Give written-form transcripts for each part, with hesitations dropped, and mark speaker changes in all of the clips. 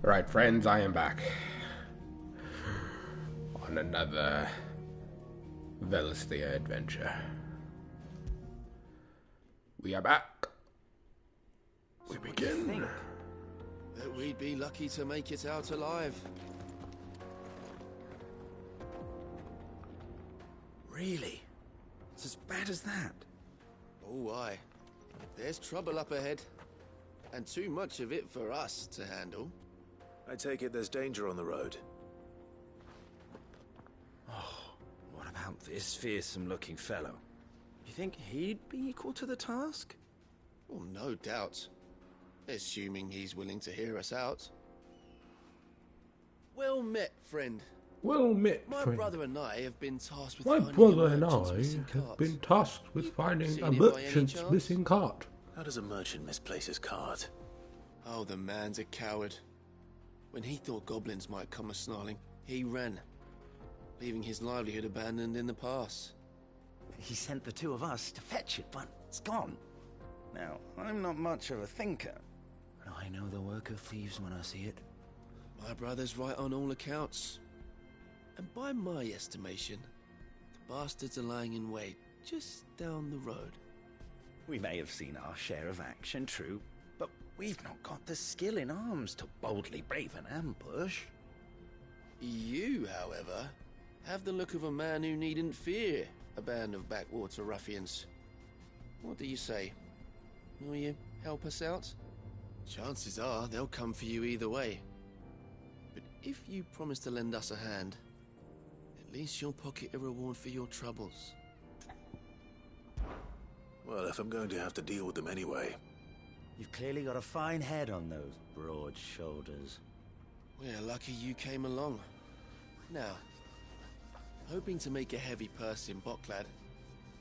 Speaker 1: Right, friends, I am back on another Velistia adventure. We are back. We begin.
Speaker 2: That we'd be lucky to make it out alive.
Speaker 3: Really? It's as bad as that?
Speaker 2: Oh, aye. There's trouble up ahead. And too much of it for us to handle.
Speaker 4: I take it there's danger on the road.
Speaker 3: Oh, what about this fearsome-looking fellow? You think he'd be equal to the task?
Speaker 2: Well, no doubt. Assuming he's willing to hear us out. Well met, friend.
Speaker 1: Well met,
Speaker 2: My
Speaker 1: friend.
Speaker 2: brother and I have been tasked with
Speaker 1: My
Speaker 2: finding
Speaker 1: brother
Speaker 2: a
Speaker 1: and
Speaker 2: merchant's
Speaker 1: I
Speaker 2: missing
Speaker 1: have
Speaker 2: cart.
Speaker 1: been tasked with finding
Speaker 2: Seen
Speaker 1: a
Speaker 2: it by any
Speaker 1: merchant's
Speaker 2: chance?
Speaker 1: missing cart.
Speaker 4: How does a merchant misplace his cart?
Speaker 2: Oh, the man's a coward. When he thought goblins might come a-snarling, he ran, leaving his livelihood abandoned in the pass.
Speaker 3: He sent the two of us to fetch it, but it's gone. Now, I'm not much of a thinker, but I know the work of thieves when I see it.
Speaker 2: My brother's right on all accounts. And by my estimation, the bastards are lying in wait just down the road.
Speaker 3: We may have seen our share of action, true, but we've not got the skill in arms to boldly brave an ambush.
Speaker 2: You, however, have the look of a man who needn't fear a band of backwater ruffians. What do you say? Will you help us out? Chances are they'll come for you either way. But if you promise to lend us a hand, at least you'll pocket a reward for your troubles.
Speaker 4: Well, if I'm going to have to deal with them anyway.
Speaker 3: You've clearly got a fine head on those broad shoulders.
Speaker 2: We're lucky you came along. Now, hoping to make a heavy purse in Bocklad,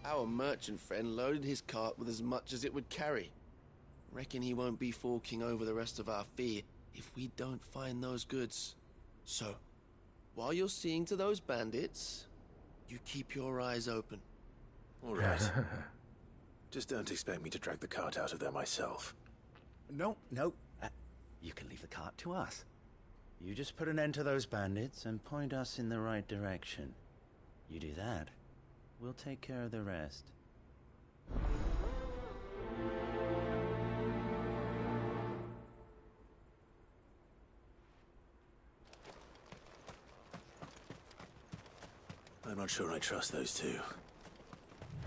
Speaker 2: our merchant friend loaded his cart with as much as it would carry. Reckon he won't be forking over the rest of our fee if we don't find those goods. So, while you're seeing to those bandits, you keep your eyes open.
Speaker 4: All right. Just don't expect me to drag the cart out of there myself.
Speaker 3: No. You can leave the cart to us. You just put an end to those bandits and point us in the right direction. You do that, we'll take care of the rest.
Speaker 4: I'm not sure I trust those two.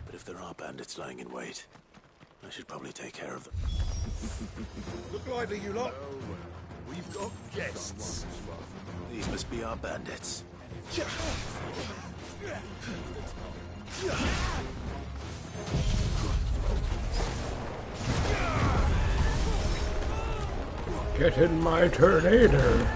Speaker 4: But if there are bandits lying in wait, I should probably take care of them.
Speaker 5: Look lively, you lot. We've got guests.
Speaker 4: These must be our bandits.
Speaker 1: Get in my tornado.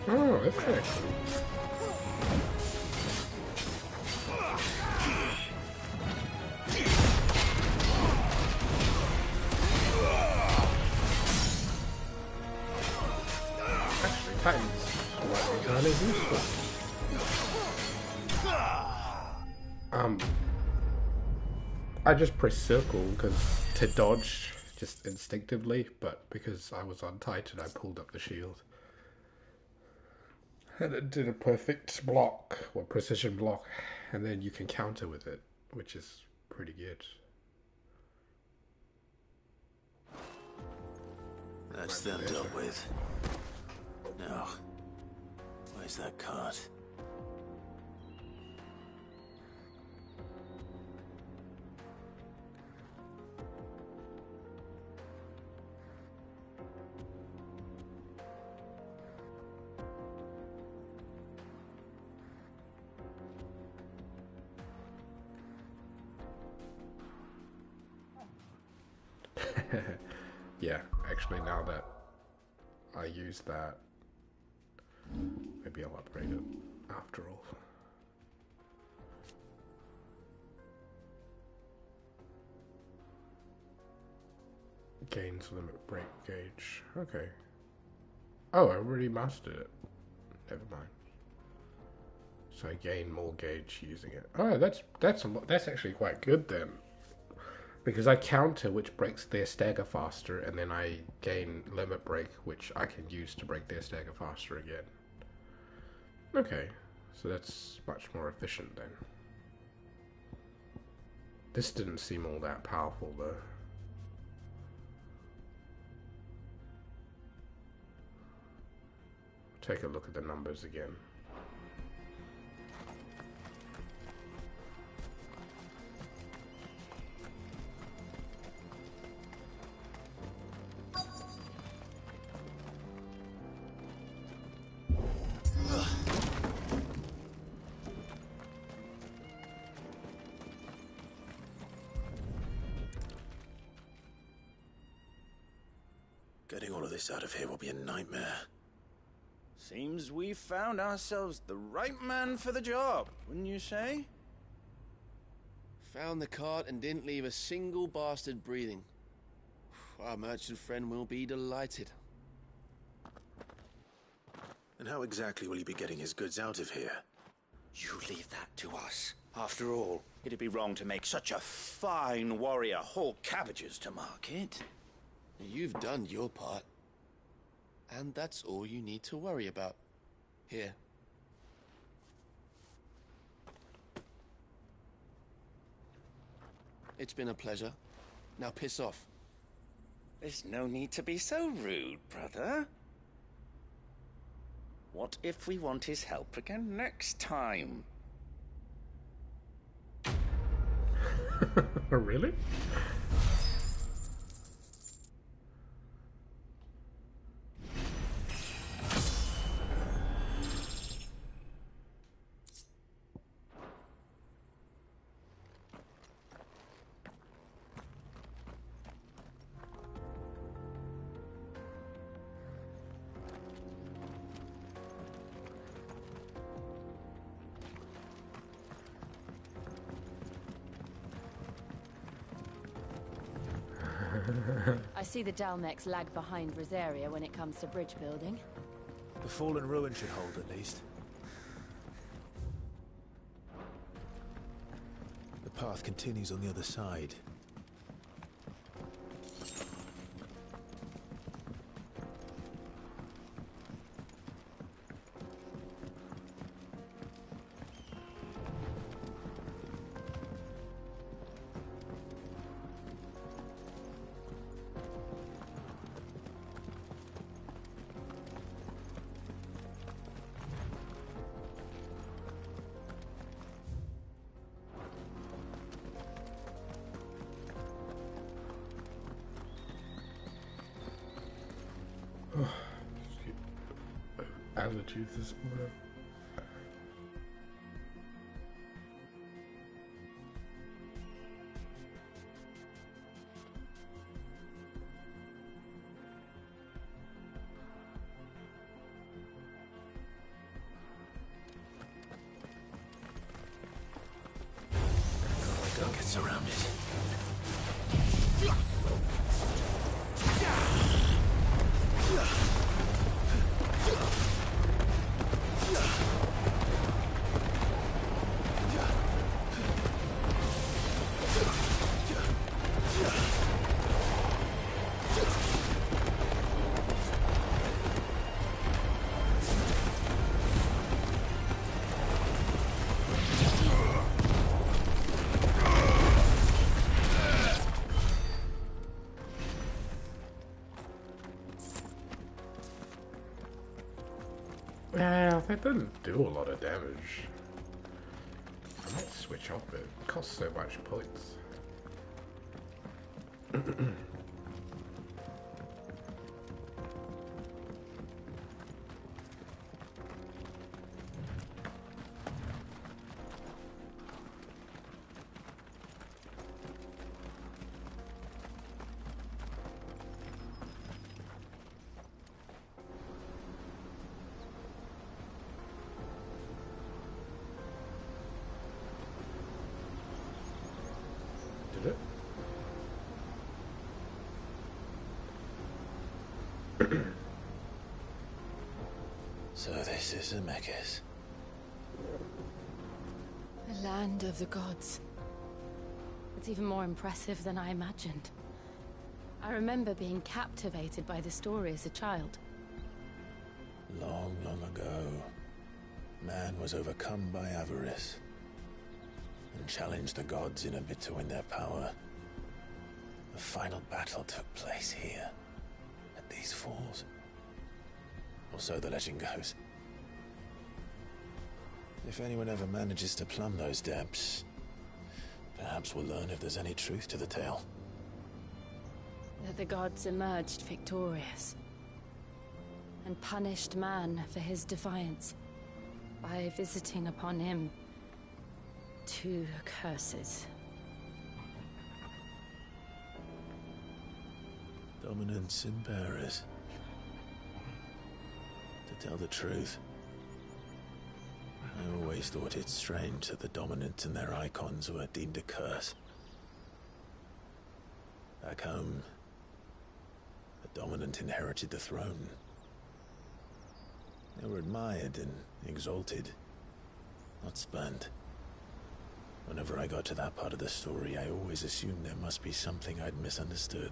Speaker 1: Oh, okay. Actually, Titans might be kind of useful. I just pressed circle because to dodge just instinctively, but because I was on Titan, I pulled up the shield. And it did a perfect block, or precision block, and then you can counter with it. which is pretty good.
Speaker 4: That's them dealt with. Now, where's that cart?
Speaker 1: Yeah, actually now that I use that, maybe I'll upgrade it after all. Gains limit break gauge. Okay. Oh, I already mastered it. Never mind. So I gain more gauge using it. Oh, that's actually quite good then. Because I counter, which breaks their stagger faster, and then I gain limit break, which I can use to break their stagger faster again. Okay, so that's much more efficient then. This didn't seem all that powerful though. Take a look at the numbers again.
Speaker 4: Getting all of this out of here will be a nightmare.
Speaker 3: Seems we found ourselves the right man for the job, wouldn't you say?
Speaker 2: Found the cart and didn't leave a single bastard breathing. Our merchant friend will be delighted.
Speaker 4: And how exactly will he be getting his goods out of here?
Speaker 3: You leave that to us. After all, it'd be wrong to make such a fine warrior haul cabbages to market.
Speaker 2: You've done your part. And that's all you need to worry about. Here. It's been a pleasure. Now piss off.
Speaker 3: There's no need to be so rude, brother. What if we want his help again next time?
Speaker 1: Really?
Speaker 6: I see the Dalmex lag behind Rosaria when it comes to bridge building.
Speaker 5: The fallen ruin should hold at least. The path continues on the other side.
Speaker 1: Allergies this morning.
Speaker 4: Don't get surrounded.
Speaker 1: Yeah, that doesn't do a lot of damage. I might switch off it. It costs so much points. Did it?
Speaker 4: So this is Zemeckis.
Speaker 6: The land of the gods. It's even more impressive than I imagined. I remember being captivated by the story as a child.
Speaker 4: Long, long ago, man was overcome by avarice and challenged the gods in a bid to win their power. The final battle took place here, at these falls. Or so the legend goes. If anyone ever manages to plumb those depths, perhaps we'll learn if there's any truth to the tale.
Speaker 6: That the gods emerged victorious and punished man for his defiance by visiting upon him 2 curses.
Speaker 4: Dominance and bearers. To tell the truth, I always thought it strange that the dominant and their icons were deemed a curse. Back home, the dominant inherited the throne. They were admired and exalted, not spurned. Whenever I got to that part of the story, I always assumed there must be something I'd misunderstood.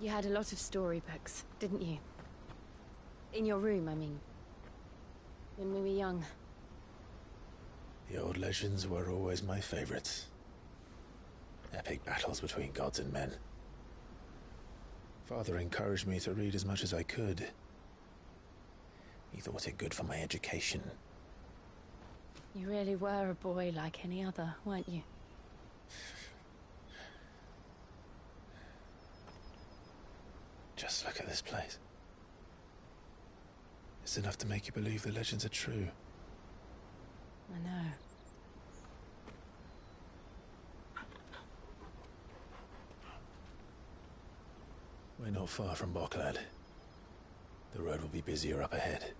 Speaker 6: You had a lot of storybooks, didn't you? In your room, I mean. When we were young.
Speaker 4: The old legends were always my favorites. Epic battles between gods and men. Father encouraged me to read as much as I could. He thought it good for my education.
Speaker 6: You really were a boy like any other, weren't you?
Speaker 4: Just look at this place. It's enough to make you believe the legends are true.
Speaker 6: I know.
Speaker 4: We're not far from Boklad. The road will be busier up ahead.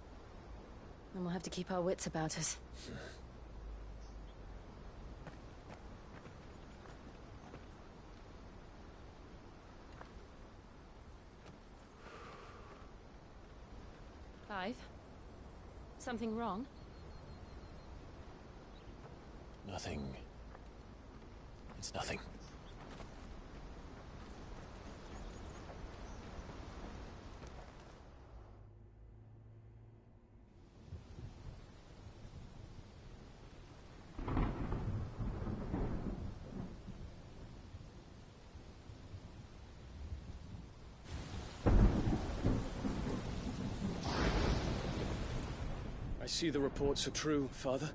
Speaker 6: And we'll have to keep our wits about us. Clive? Something wrong?
Speaker 4: Nothing. It's nothing.
Speaker 7: I see the reports are true, Father.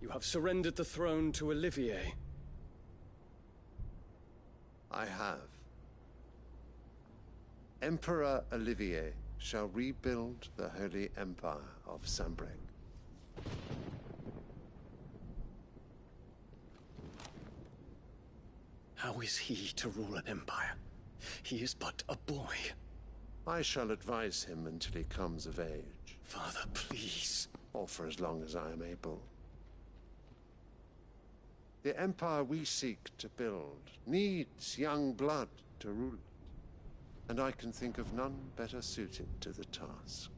Speaker 7: You have surrendered the throne to Olivier.
Speaker 8: I have. Emperor Olivier shall rebuild the Holy Empire of Sanbreque.
Speaker 7: How is he to rule an empire? He is but a boy.
Speaker 8: I shall advise him until he comes of age,
Speaker 7: Father, please.
Speaker 8: or for as long as I am able. The empire we seek to build needs young blood to rule it, and I can think of none better suited to the task.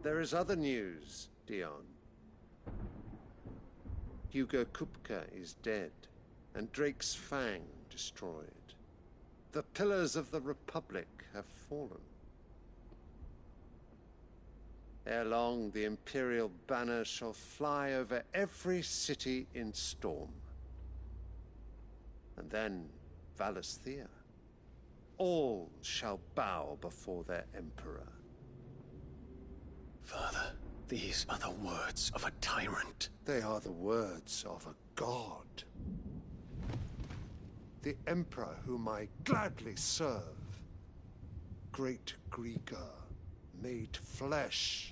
Speaker 8: There is other news, Dion. Hugo Kupka is dead, and Drake's Fang destroyed. The pillars of the Republic have fallen. Ere long, the Imperial banner shall fly over every city in Storm. And then Valisthea. all shall bow before their emperor.
Speaker 7: Father, these are the words of a tyrant.
Speaker 8: They are the words of a god. The emperor whom I gladly serve. Great Grieger, made flesh.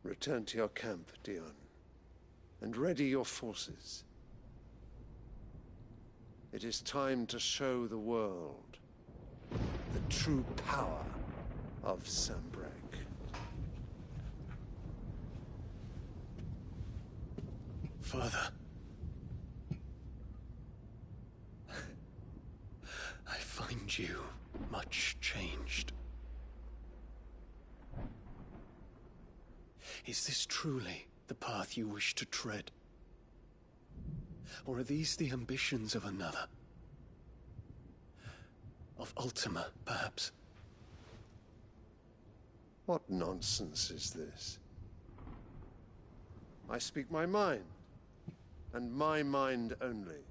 Speaker 8: Return to your camp, Dion, and ready your forces. It is time to show the world the true power of Sanbreque.
Speaker 7: Father. I find you much changed. Is this truly the path you wish to tread? Or are these the ambitions of another? Of Ultima, perhaps?
Speaker 8: What nonsense is this? I speak my mind, and my mind only.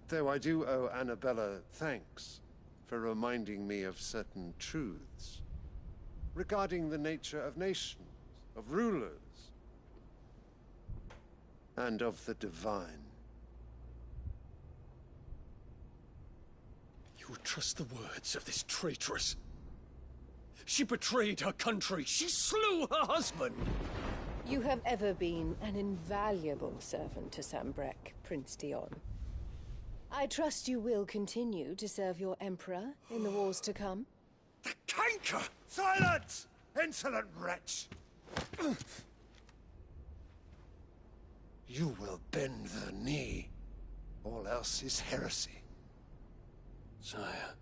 Speaker 8: Though I do owe Annabella thanks for reminding me of certain truths regarding the nature of nations, of rulers, and of the divine.
Speaker 7: You would trust the words of this traitress? She betrayed her country. She slew her husband.
Speaker 9: You have ever been an invaluable servant to Sanbreque, Prince Dion. I trust you will continue to serve your Emperor in the wars to come.
Speaker 8: The canker! Silence! Insolent wretch! You will bend the knee. All else is heresy.
Speaker 7: Sire,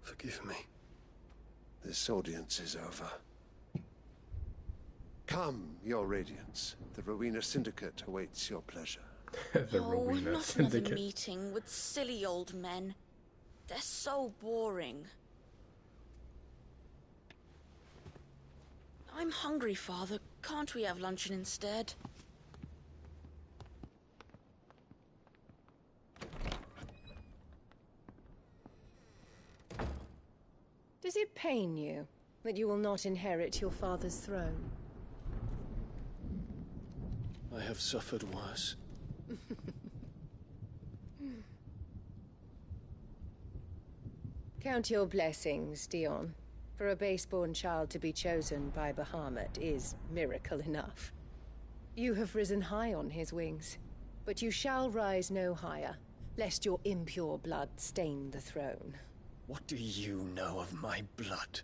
Speaker 7: forgive me.
Speaker 8: This audience is over. Come, your Radiance. The Rowena Syndicate awaits your pleasure.
Speaker 1: The Rowena
Speaker 10: not
Speaker 1: Syndicate.
Speaker 10: another meeting with silly old men. They're so boring. I'm hungry, Father. Can't we have luncheon instead?
Speaker 9: Does it pain you that you will not inherit your father's throne?
Speaker 7: I have suffered worse.
Speaker 9: Count your blessings, Dion. For a base-born child to be chosen by Bahamut is miracle enough. You have risen high on his wings, but you shall rise no higher, lest your impure blood stain the throne.
Speaker 7: What do you know of my blood?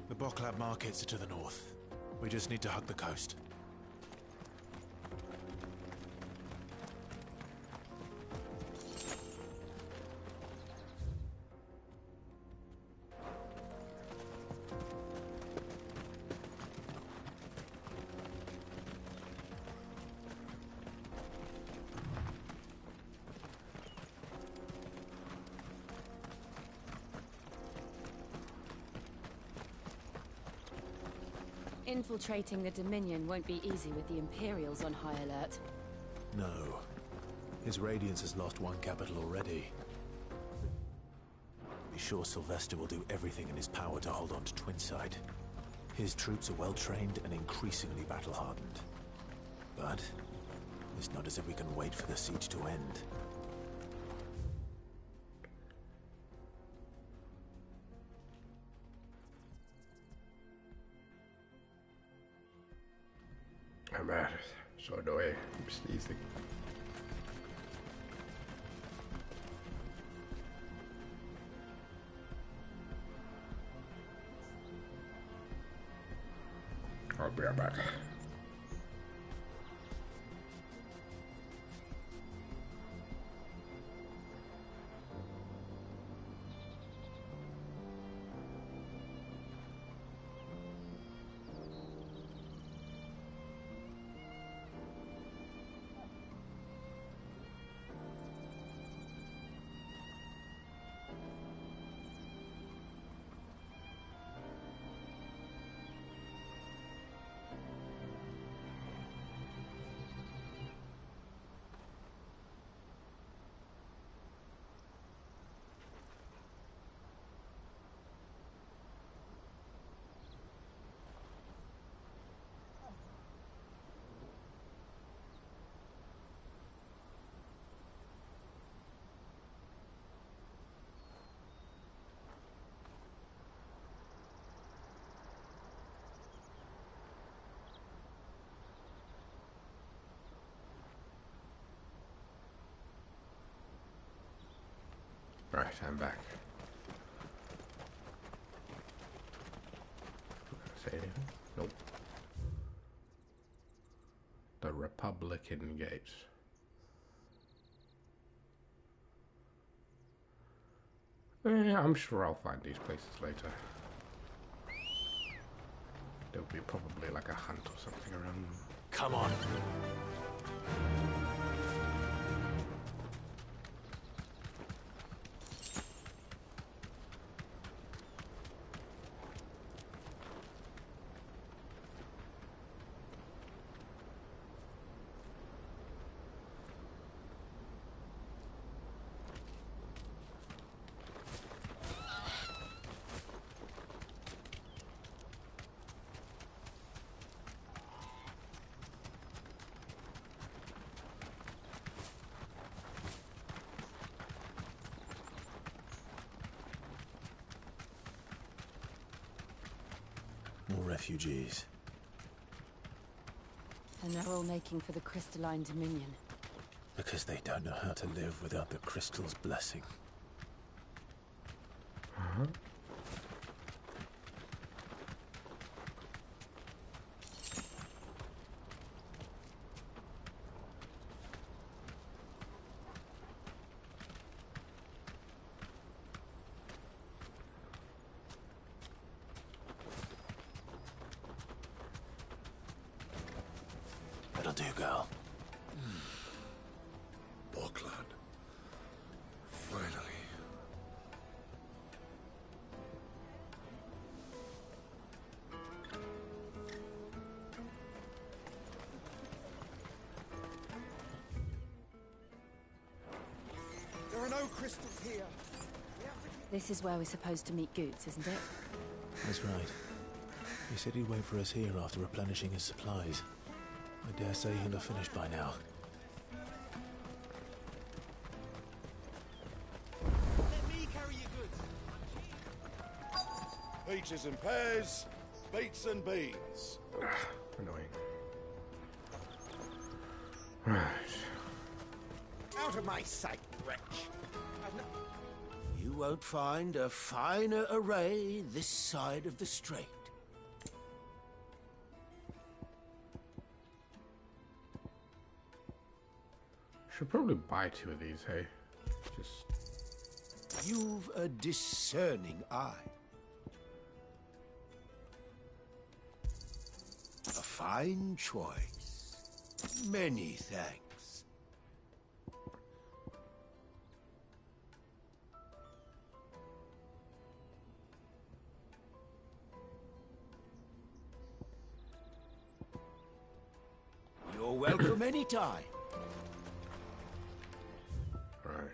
Speaker 5: The Boklab markets are to the north. We just need to hug the coast.
Speaker 6: Infiltrating the Dominion won't be easy with the Imperials on high alert.
Speaker 5: No. His Radiance has lost one capital already. Be sure Sylvester will do everything in his power to hold on to Twinside. His troops are well-trained and increasingly battle-hardened. But it's not as if we can wait for the siege to end.
Speaker 1: I'm out. So annoying. I'm sneezing. be right back. Right, I'm back. Say anything? Nope. The Republican Gates. Yeah, I'm sure I'll find these places later. There'll be probably like a hunt or something around them.
Speaker 5: Come on. More refugees.
Speaker 6: And they're all making for the crystalline dominion.
Speaker 5: Because they don't know how to live without the crystal's blessing.
Speaker 1: Uh-huh.
Speaker 5: That'll do, girl.
Speaker 8: Bokland. Finally.
Speaker 11: There are no crystals here.
Speaker 6: This is where we're supposed to meet Goots, isn't it?
Speaker 5: That's right. He said he'd wait for us here after replenishing his supplies. I dare say he'll have finished by now.
Speaker 11: Let me carry your goods.
Speaker 12: Peaches and pears, beets and beans.
Speaker 1: Annoying. Right.
Speaker 11: Out of my sight, wretch.
Speaker 2: You won't find a finer array this side of the strait.
Speaker 1: Should probably buy 2 of these, hey? Just...
Speaker 2: You've a discerning eye. A fine choice. Many thanks. You're welcome anytime.
Speaker 1: Right.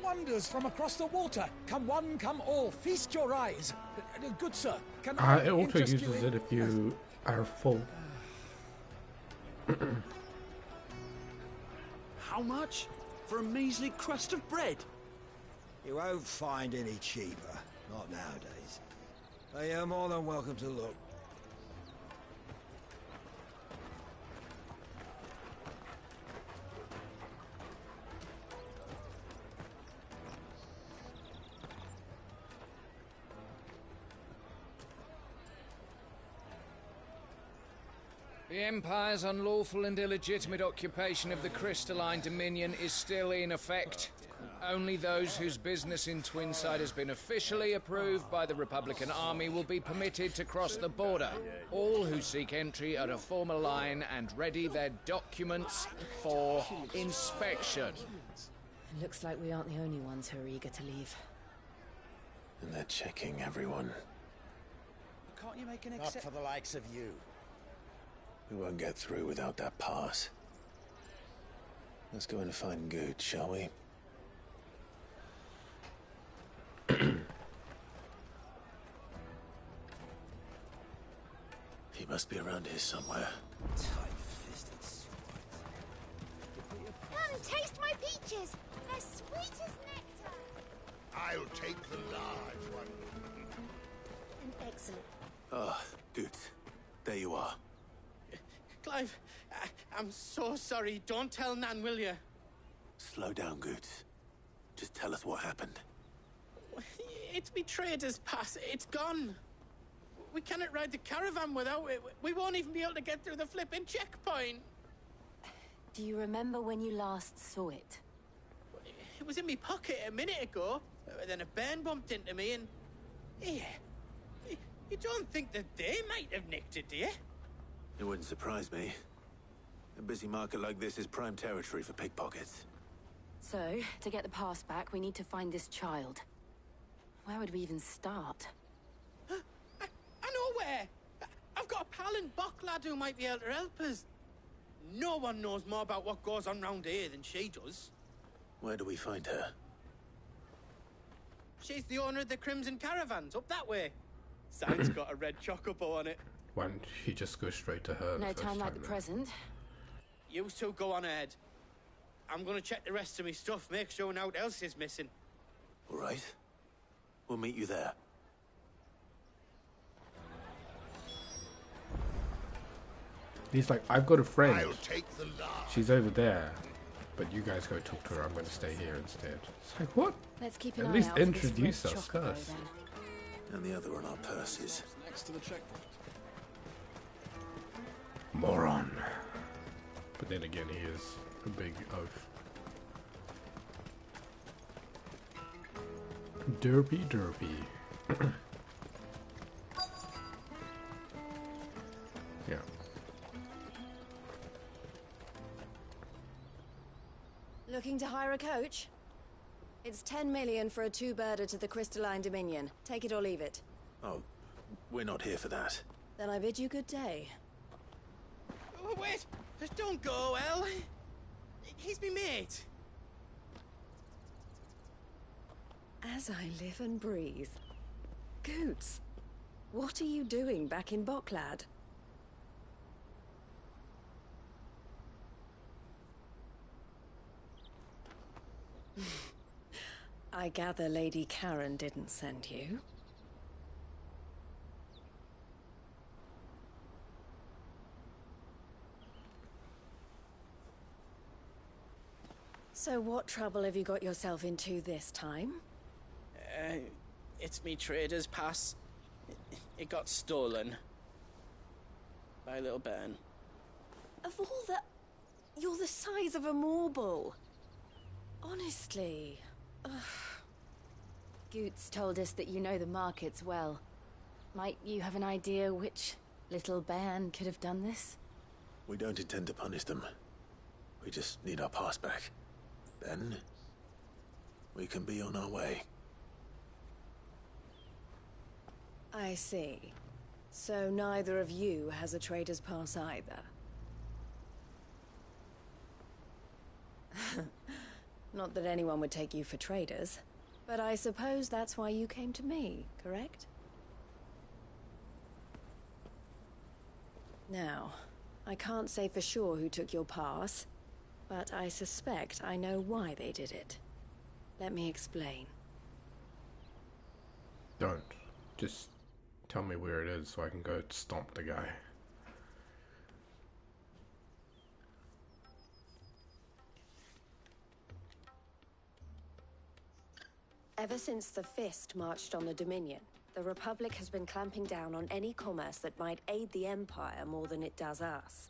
Speaker 11: Wonders from across the water. Come one, come all. Feast your eyes. Good sir, can
Speaker 1: It also uses it if you are full.
Speaker 2: How much? For a measly crust of bread?
Speaker 13: You won't find any cheaper. Not nowadays. But you're more than welcome to look.
Speaker 14: The Empire's unlawful and illegitimate occupation of the Crystalline Dominion is still in effect. Only those whose business in Twinside has been officially approved by the Republican Army will be permitted to cross the border. All who seek entry are to form a line and ready their documents for inspection.
Speaker 6: It looks like we aren't the only ones who are eager to leave.
Speaker 4: And they're checking everyone.
Speaker 13: Can't you make an exception? Not for the likes of you.
Speaker 4: We won't get through without that pass. Let's go and find Good, shall we? He must be around here somewhere.
Speaker 13: Tight-fisted swine.
Speaker 15: Come, taste my peaches! They're sweet as nectar!
Speaker 12: I'll take the large one.
Speaker 15: Excellent.
Speaker 5: Ah, Good. There you are.
Speaker 16: Clive, I'm so sorry. Don't tell Nan, will you?
Speaker 5: Slow down, Good. Just tell us what happened.
Speaker 16: It's me trader's pass. It's gone. We cannot ride the caravan without it. We won't even be able to get through the flipping checkpoint.
Speaker 6: Do you remember when you last saw it?
Speaker 16: It was in my pocket a minute ago. Then a bairn bumped into me and... Yeah. You don't think that they might have nicked it, do you?
Speaker 5: It wouldn't surprise me. A busy market like this is prime territory for pickpockets.
Speaker 6: So, to get the pass back, we need to find this child. Where would we even start?
Speaker 16: I know where! I've got a pal in Bocklad who might be able to help us. No one knows more about what goes on round here than she does.
Speaker 5: Where do we find her?
Speaker 16: She's the owner of the Crimson Caravans, up that way. Sign's got a red chocobo on it.
Speaker 1: Why don't you just go straight to her?
Speaker 6: No time like the present.
Speaker 16: You two go on ahead. I'm gonna check the rest of my stuff, make sure nothing else is missing.
Speaker 5: All right. We'll meet you there.
Speaker 1: He's like, I've got a friend.
Speaker 12: I'll take the large.
Speaker 1: She's over there. But you guys go talk to her. I'm going to stay here instead. It's like, what?
Speaker 6: Let's keep an
Speaker 1: At
Speaker 6: eye
Speaker 1: least
Speaker 6: out for this
Speaker 1: introduce
Speaker 6: red
Speaker 1: us
Speaker 6: chocobo,
Speaker 1: first.
Speaker 6: then.
Speaker 5: And the other on our purses.
Speaker 7: Next to the checkpoint.
Speaker 1: Moron. But then again, he is a big oaf. Derpy, derpy. Yeah.
Speaker 9: Looking to hire a coach? It's 10 million for a two-birder to the Crystalline Dominion. Take it or leave it.
Speaker 5: Oh, we're not here for that.
Speaker 9: Then I bid you good day.
Speaker 16: Oh, wait! Don't go, El! He's me mate.
Speaker 9: As I live and breathe. Goots, what are you doing back in Bocklad? I gather Lady Karen didn't send you. So what trouble have you got yourself into this time?
Speaker 16: It's me trader's pass. It got stolen. By a little bairn.
Speaker 9: Of all the... You're the size of a marble. Honestly. Ugh.
Speaker 6: Goots told us that you know the markets well. Might you have an idea which little bairn could have done this?
Speaker 5: We don't intend to punish them. We just need our pass back. Then, we can be on our way.
Speaker 9: I see. So neither of you has a trader's pass either. Not that anyone would take you for traders, but I suppose that's why you came to me, correct? Now, I can't say for sure who took your pass, but I suspect I know why they did it. Let me explain.
Speaker 1: Don't. Just tell me where it is so I can go stomp the guy.
Speaker 9: Ever since the Fist marched on the Dominion,
Speaker 17: The Republic has been clamping down on any commerce that might aid the Empire more than it does us.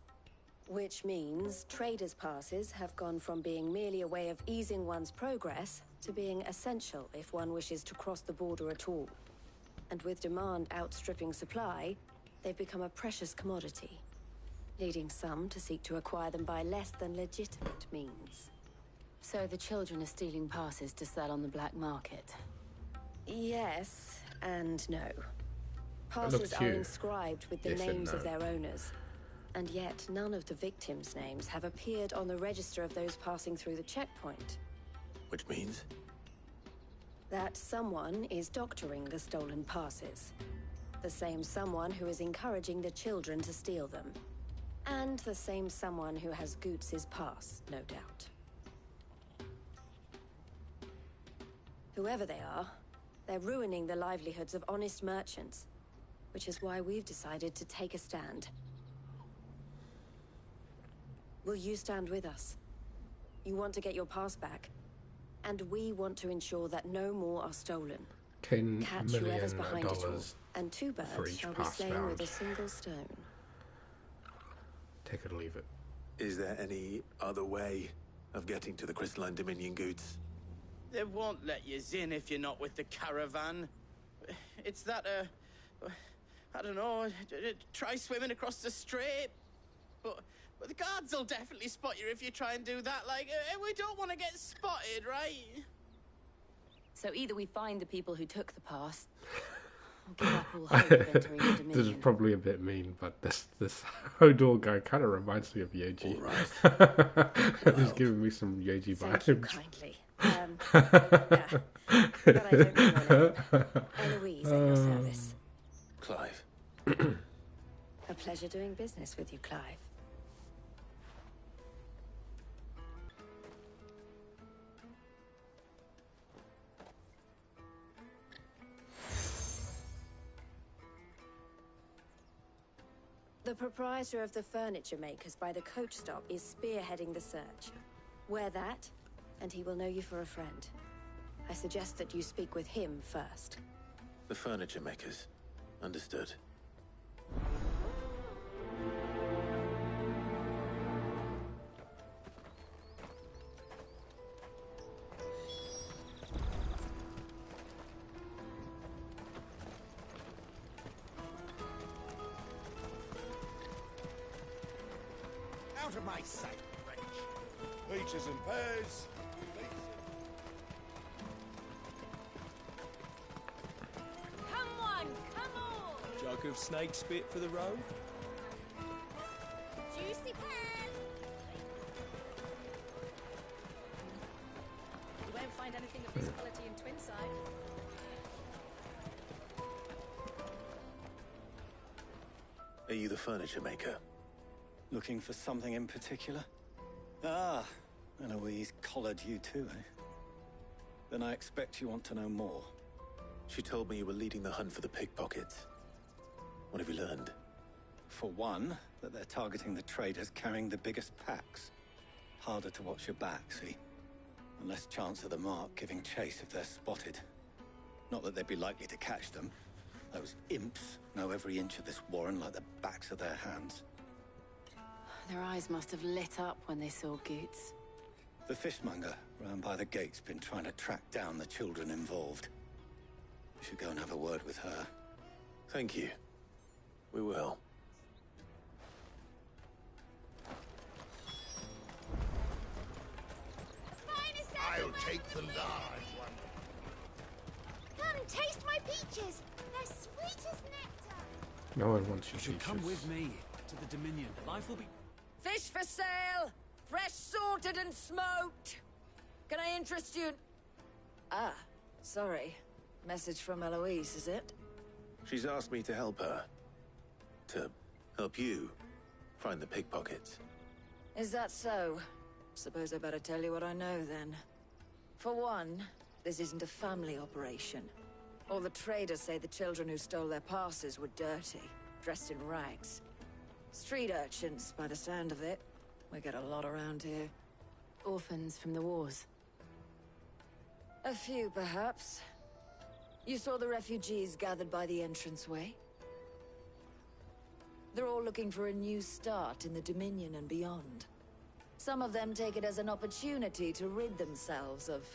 Speaker 17: Which means traders' passes have gone from being merely a way of easing one's progress to being essential if one wishes to cross the border at all. And with demand outstripping supply, they've become a precious commodity, leading some to seek to acquire them by less than legitimate means.
Speaker 6: So the children are stealing passes to sell on the black market?
Speaker 17: Yes and no. Passes are inscribed with the names of their owners, and yet none of the victims' names have appeared on the register of those passing through the checkpoint.
Speaker 5: Which means?
Speaker 17: That someone is doctoring the stolen passes. The same someone who is encouraging the children to steal them. And the same someone who has Goots' pass, no doubt. Whoever they are, they're ruining the livelihoods of honest merchants, which is why we've decided to take a stand. Will you stand with us? You want to get your pass back, and we want to ensure that no more are stolen.
Speaker 1: $10 million
Speaker 17: behind it all, and two birds shall be slain
Speaker 1: found.
Speaker 17: with a single stone.
Speaker 1: Take it or leave it.
Speaker 5: Is there any other way of getting to the Crystalline Dominion goods?
Speaker 16: They won't let you in if you're not with the caravan. It's that, I don't know, try swimming across the strait. But the guards will definitely spot you if you try and do that. Like, we don't want to get spotted, right?
Speaker 6: So either we find the people who took the pass, or give up all hope of entering the Dominion.
Speaker 1: This is probably a bit mean, but this Hodor guy kind of reminds me of Yeji. Right. He's giving me some Yeji vibes.
Speaker 17: Thank you kindly. Yeah. But I don't know your name. Eloise at your service.
Speaker 5: Clive.
Speaker 17: A pleasure doing business with you, Clive. The proprietor of the furniture makers by the coach stop is spearheading the search. Wear that, and he will know you for a friend. I suggest that you speak with him first.
Speaker 5: The furniture makers. Understood.
Speaker 11: Out of my sight, wretch.
Speaker 12: Peaches and pears.
Speaker 15: Come on, come on!
Speaker 18: Jug of snake spit for the road?
Speaker 15: Juicy pears!
Speaker 6: You won't find anything of this quality in Twinside.
Speaker 5: Are you the furniture maker?
Speaker 19: Looking for something in particular? Ah, Eloise collared you too, eh? Then I expect you want to know more.
Speaker 5: She told me you were leading the hunt for the pickpockets. What have you learned?
Speaker 19: For one, that they're targeting the traders carrying the biggest packs. Harder to watch your back, see? And less chance of the mark giving chase if they're spotted. Not that they'd be likely to catch them. Those imps know every inch of this warren like the backs of their hands.
Speaker 6: Their eyes must have lit up when they saw Goots.
Speaker 19: The fishmonger round by the gate's been trying to track down the children involved. We should go and have a word with her.
Speaker 5: Thank you. We will.
Speaker 12: I'll take the large one.
Speaker 15: Come, taste my peaches. They're sweet as nectar.
Speaker 1: No one wants your
Speaker 18: You should come
Speaker 1: peaches.
Speaker 18: with me to the Dominion. Life will be...
Speaker 20: Fish for sale! Fresh sorted and smoked! Can I interest you in... Ah, sorry. Message from Eloise, is it?
Speaker 5: She's asked me to help her. To help you find the pickpockets.
Speaker 20: Is that so? Suppose I better tell you what I know, then. For one, this isn't a family operation. All the traders say the children who stole their passes were dirty, dressed in rags. Street urchins, by the sound of it. We get a lot around here.
Speaker 6: Orphans from the wars.
Speaker 20: A few, perhaps. You saw the refugees gathered by the entranceway? They're all looking for a new start in the Dominion and beyond. Some of them take it as an opportunity to rid themselves of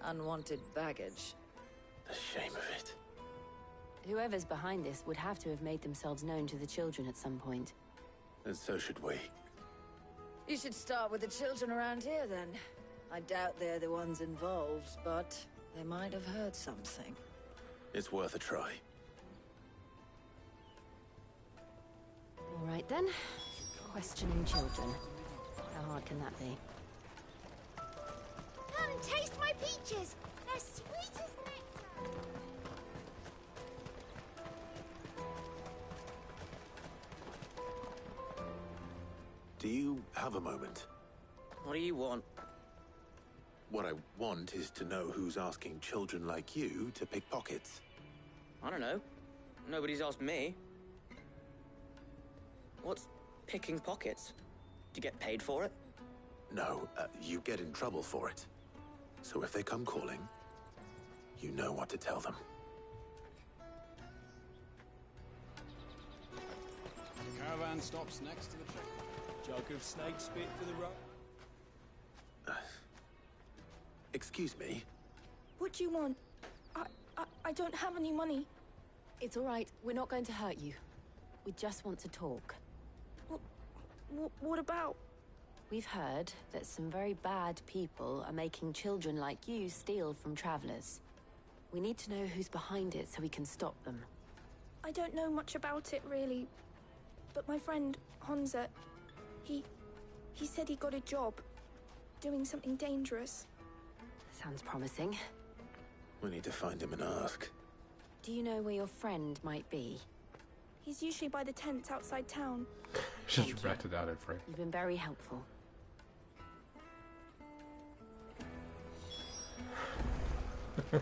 Speaker 20: unwanted baggage.
Speaker 4: The shame of it.
Speaker 6: Whoever's behind this would have to have made themselves known to the children at some point.
Speaker 4: And so should we.
Speaker 20: You should start with the children around here, then. I doubt they're the ones involved, but they might have heard something.
Speaker 4: It's worth a try.
Speaker 6: All right, then. Questioning children. How hard can that be?
Speaker 15: Come taste my peaches! They're sweet as nectar!
Speaker 4: Do you have a moment?
Speaker 16: What do you want?
Speaker 4: What I want is to know who's asking children like you to pick pockets.
Speaker 16: I don't know. Nobody's asked me. What's picking pockets? Do you get paid for it?
Speaker 4: No, you get in trouble for it. So if they come calling, you know what to tell them.
Speaker 18: The caravan stops next to the check. Jug of snake spit for the road.
Speaker 4: Excuse me?
Speaker 15: What do you want? I don't have any money.
Speaker 6: It's all right. We're not going to hurt you. We just want to talk.
Speaker 15: What about?
Speaker 6: We've heard that some very bad people are making children like you steal from travelers. We need to know who's behind it so we can stop them.
Speaker 15: I don't know much about it, really. But my friend, Honza, he said he got a job doing something dangerous.
Speaker 6: Sounds promising.
Speaker 4: We need to find him and ask.
Speaker 6: Do you know where your friend might be?
Speaker 15: He's usually by the tents outside town.
Speaker 1: Just ratted out in frame.
Speaker 6: You've been very helpful.
Speaker 15: Come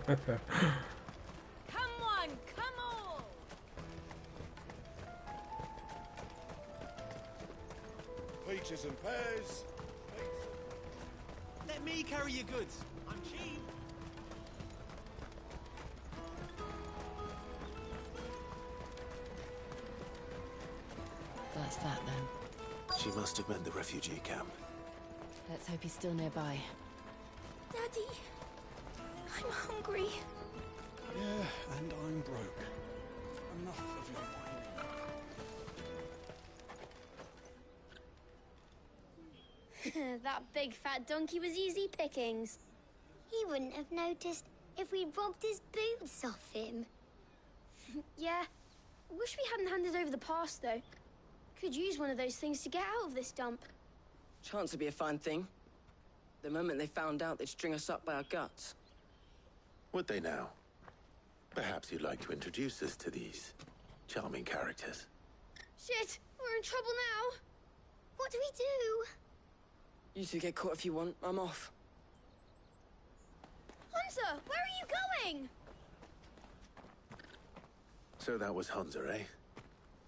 Speaker 15: on, come on!
Speaker 12: Peaches and pears.
Speaker 18: Let me carry your goods. I'm cheap.
Speaker 6: That's that, then.
Speaker 4: She must have meant the refugee camp.
Speaker 6: Let's hope he's still nearby.
Speaker 15: Daddy, I'm hungry.
Speaker 18: Yeah, and I'm broke. Enough of your whining.
Speaker 15: That big fat donkey was easy pickings. He wouldn't have noticed if we'd robbed his boots off him. Yeah. Wish we hadn't handed over the pass, though. Could use one of those things to get out of this dump.
Speaker 16: Chance would be a fine thing. The moment they found out, they'd string us up by our guts.
Speaker 4: Would they now? Perhaps you'd like to introduce us to these charming characters.
Speaker 15: Shit, we're in trouble now. What do we do?
Speaker 16: You two get caught if you want. I'm off.
Speaker 15: Hunter, where are you going?
Speaker 4: So that was Hunza, eh?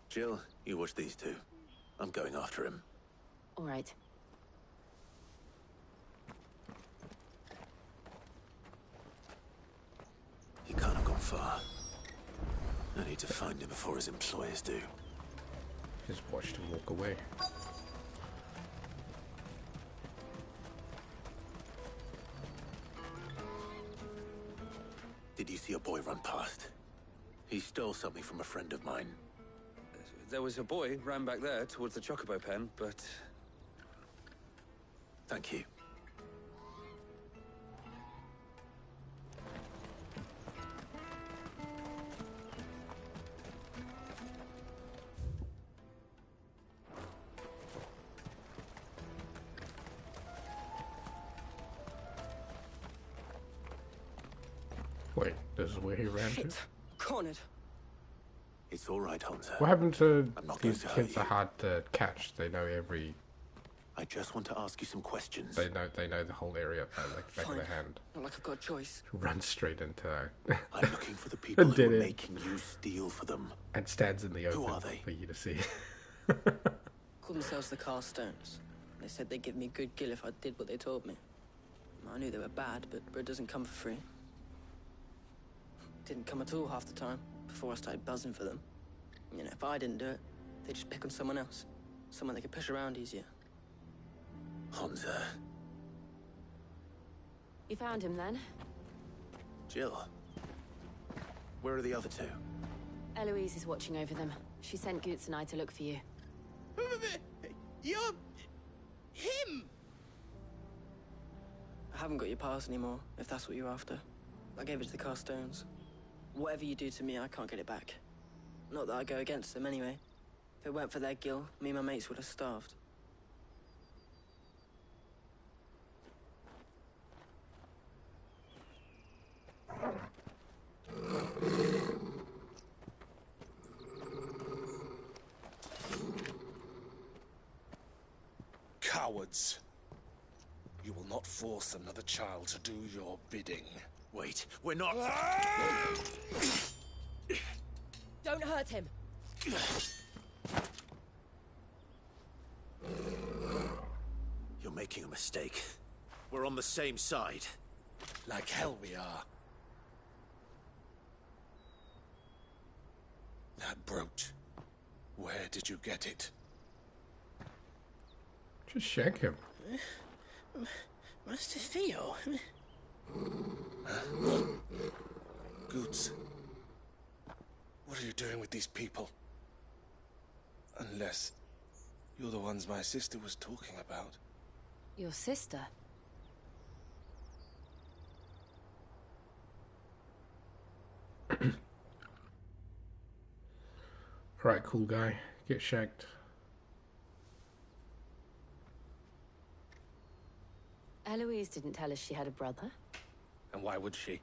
Speaker 4: Jill, you watch these two. I'm going after him.
Speaker 6: All right.
Speaker 4: He can't have gone far. I need to find him before his employers do.
Speaker 1: Just watched him walk away.
Speaker 4: Did you see a boy run past? He stole something from a friend of mine.
Speaker 21: There was a boy ran back there towards the Chocobo pen, but...
Speaker 4: Thank you.
Speaker 1: Wait, this is where he ran to?
Speaker 16: Cornered.
Speaker 4: It's all right, Hunter.
Speaker 1: What happened to
Speaker 4: I'm not going
Speaker 1: these
Speaker 4: to hurt
Speaker 1: kids
Speaker 4: you.
Speaker 1: are hard to catch? They know every...
Speaker 4: I just want to ask you some questions.
Speaker 1: They know the whole area like back of their hand.
Speaker 16: Not like I've got a choice.
Speaker 1: Runs straight into
Speaker 4: I'm looking for the people who
Speaker 1: Did
Speaker 4: are
Speaker 1: it.
Speaker 4: making you steal for them.
Speaker 1: and stands in the open
Speaker 4: Who are they?
Speaker 1: for you to see.
Speaker 16: Called themselves the Carstones. They said they'd give me a good gill if I did what they told me. I knew they were bad, but bread doesn't come for free.
Speaker 3: didn't come at all half the time, before I started buzzing for them. You know, if I didn't do it, they'd just pick on someone else. Someone they could push around easier.
Speaker 5: Hansa.
Speaker 6: You found him then?
Speaker 5: Jill. Where are the other two?
Speaker 6: Eloise is watching over them. She sent Goots and I to look for you.
Speaker 16: You're... him!
Speaker 3: I haven't got your pass anymore, if that's what you're after. I gave it to the Carstones. Whatever you do to me, I can't get it back. Not that I go against them anyway. If it weren't for their guild, me and my mates would have starved.
Speaker 11: Cowards. You will not force another child to do your bidding.
Speaker 5: Wait, we're not...
Speaker 6: Don't hurt him.
Speaker 5: You're making a mistake. We're on the same side.
Speaker 11: Like hell we are. That brooch. Where did you get it?
Speaker 1: Just shake him.
Speaker 16: Master Theo?
Speaker 11: Goots. What are you doing with these people? Unless you're the ones my sister was talking about.
Speaker 6: Your sister?
Speaker 1: Alright, cool guy. Get shagged.
Speaker 6: Eloise didn't tell us she had a brother.
Speaker 11: And why would she?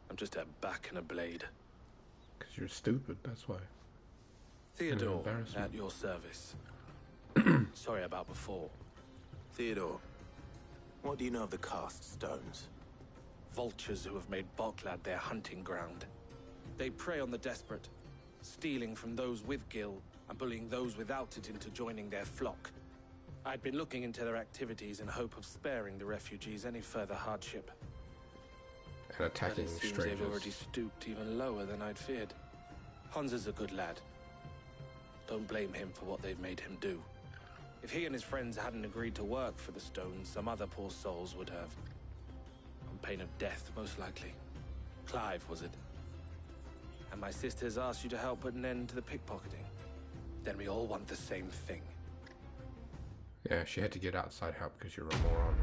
Speaker 11: I'm just her back and a blade.
Speaker 1: Because you're stupid, that's why.
Speaker 11: Theodore, at your service. Sorry about before.
Speaker 5: Theodore, what do you know of the cast stones?
Speaker 11: Vultures who have made Boklad their hunting ground. They prey on the desperate, stealing from those with gil and bullying those without it into joining their flock. I'd been looking into their activities in hope of sparing the refugees any further hardship.
Speaker 1: And attacking
Speaker 11: but it seems
Speaker 1: strangers.
Speaker 11: They've already stooped even lower than I'd feared. Hansa's a good lad. Don't blame him for what they've made him do. If he and his friends hadn't agreed to work for the stones, some other poor souls would have. On pain of death, most likely. Clive, was it? And my sisters asked you to help put an end to the pickpocketing. Then we all want the same thing.
Speaker 1: Yeah, she had to get outside help because you're a moron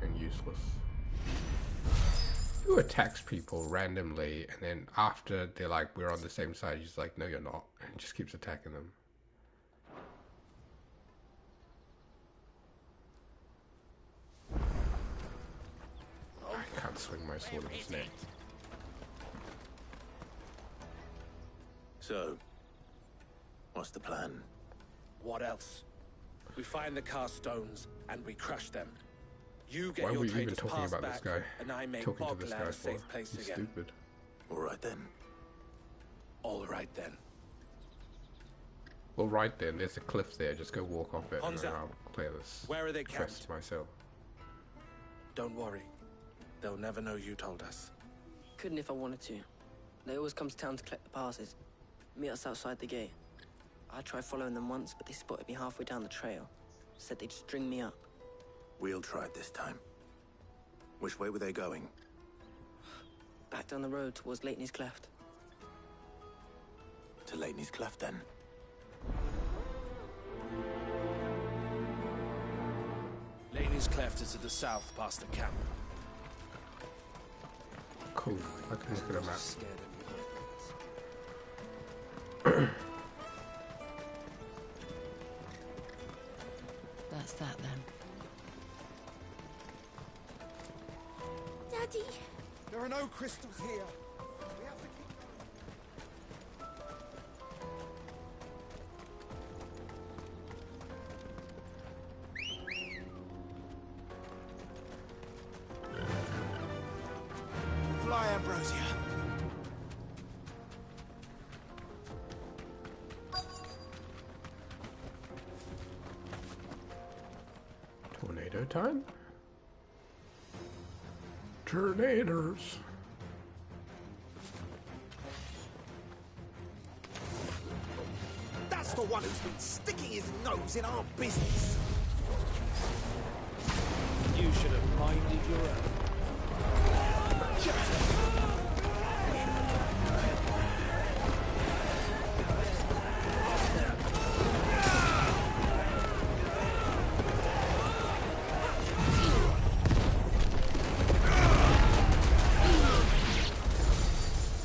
Speaker 1: and useless. Who attacks people randomly and then after they're like, we're on the same side, she's like, no you're not, and just keeps attacking them. I can't swing my sword in his neck.
Speaker 5: So, what's the plan?
Speaker 11: What else? We find the cast stones and we crush them. You get
Speaker 1: Why
Speaker 11: your
Speaker 1: were you even
Speaker 11: traders
Speaker 1: talking
Speaker 11: pass
Speaker 1: about
Speaker 11: back,
Speaker 1: this guy?
Speaker 11: and I make
Speaker 1: Talking to this
Speaker 11: Boklad
Speaker 1: guy
Speaker 11: a safe
Speaker 1: for?
Speaker 11: place
Speaker 1: He's
Speaker 11: again.
Speaker 1: stupid.
Speaker 5: All right then.
Speaker 11: All right then.
Speaker 1: Well, right then, there's a cliff there. Just go walk off it and
Speaker 11: Hansa,
Speaker 1: then I'll clear this.
Speaker 11: where are they
Speaker 1: quest
Speaker 11: camped?
Speaker 1: myself.
Speaker 11: Don't worry. They'll never know you told us.
Speaker 3: Couldn't if I wanted to. They always come to town to collect the passes. Meet us outside the gate. I tried following them once, but they spotted me halfway down the trail. Said they'd string me up.
Speaker 5: We'll try it this time. Which way were they going?
Speaker 3: Back down the road towards Leighton's Cleft.
Speaker 5: To Leighton's Cleft then.
Speaker 11: Leighton's Cleft is to the south past the camp.
Speaker 1: Cool. I can look at a map.
Speaker 6: That's that then.
Speaker 15: Daddy!
Speaker 13: There are no crystals here. We have to keep... Fly, Ambrosia.
Speaker 1: Tornado time? Tornadoes.
Speaker 13: for one who's been sticking his nose in our business.
Speaker 18: You should have minded your own.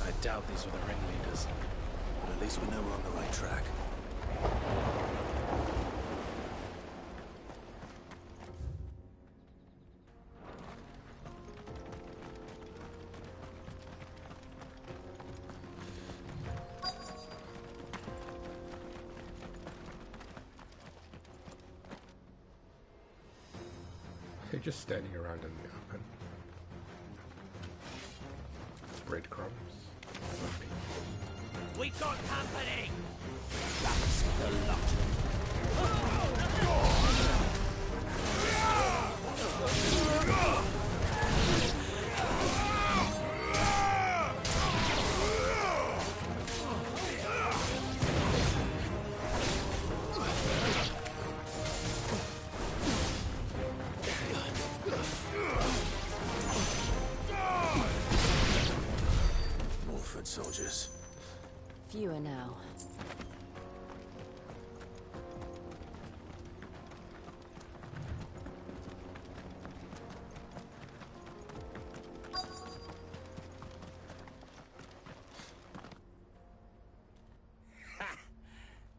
Speaker 5: I doubt these were the ringleaders, but at least we know we're on the right track.
Speaker 1: They're just standing around in the open. Breadcrumbs.
Speaker 13: We got company! That's the lot.
Speaker 5: More foot soldiers.
Speaker 6: Fewer now.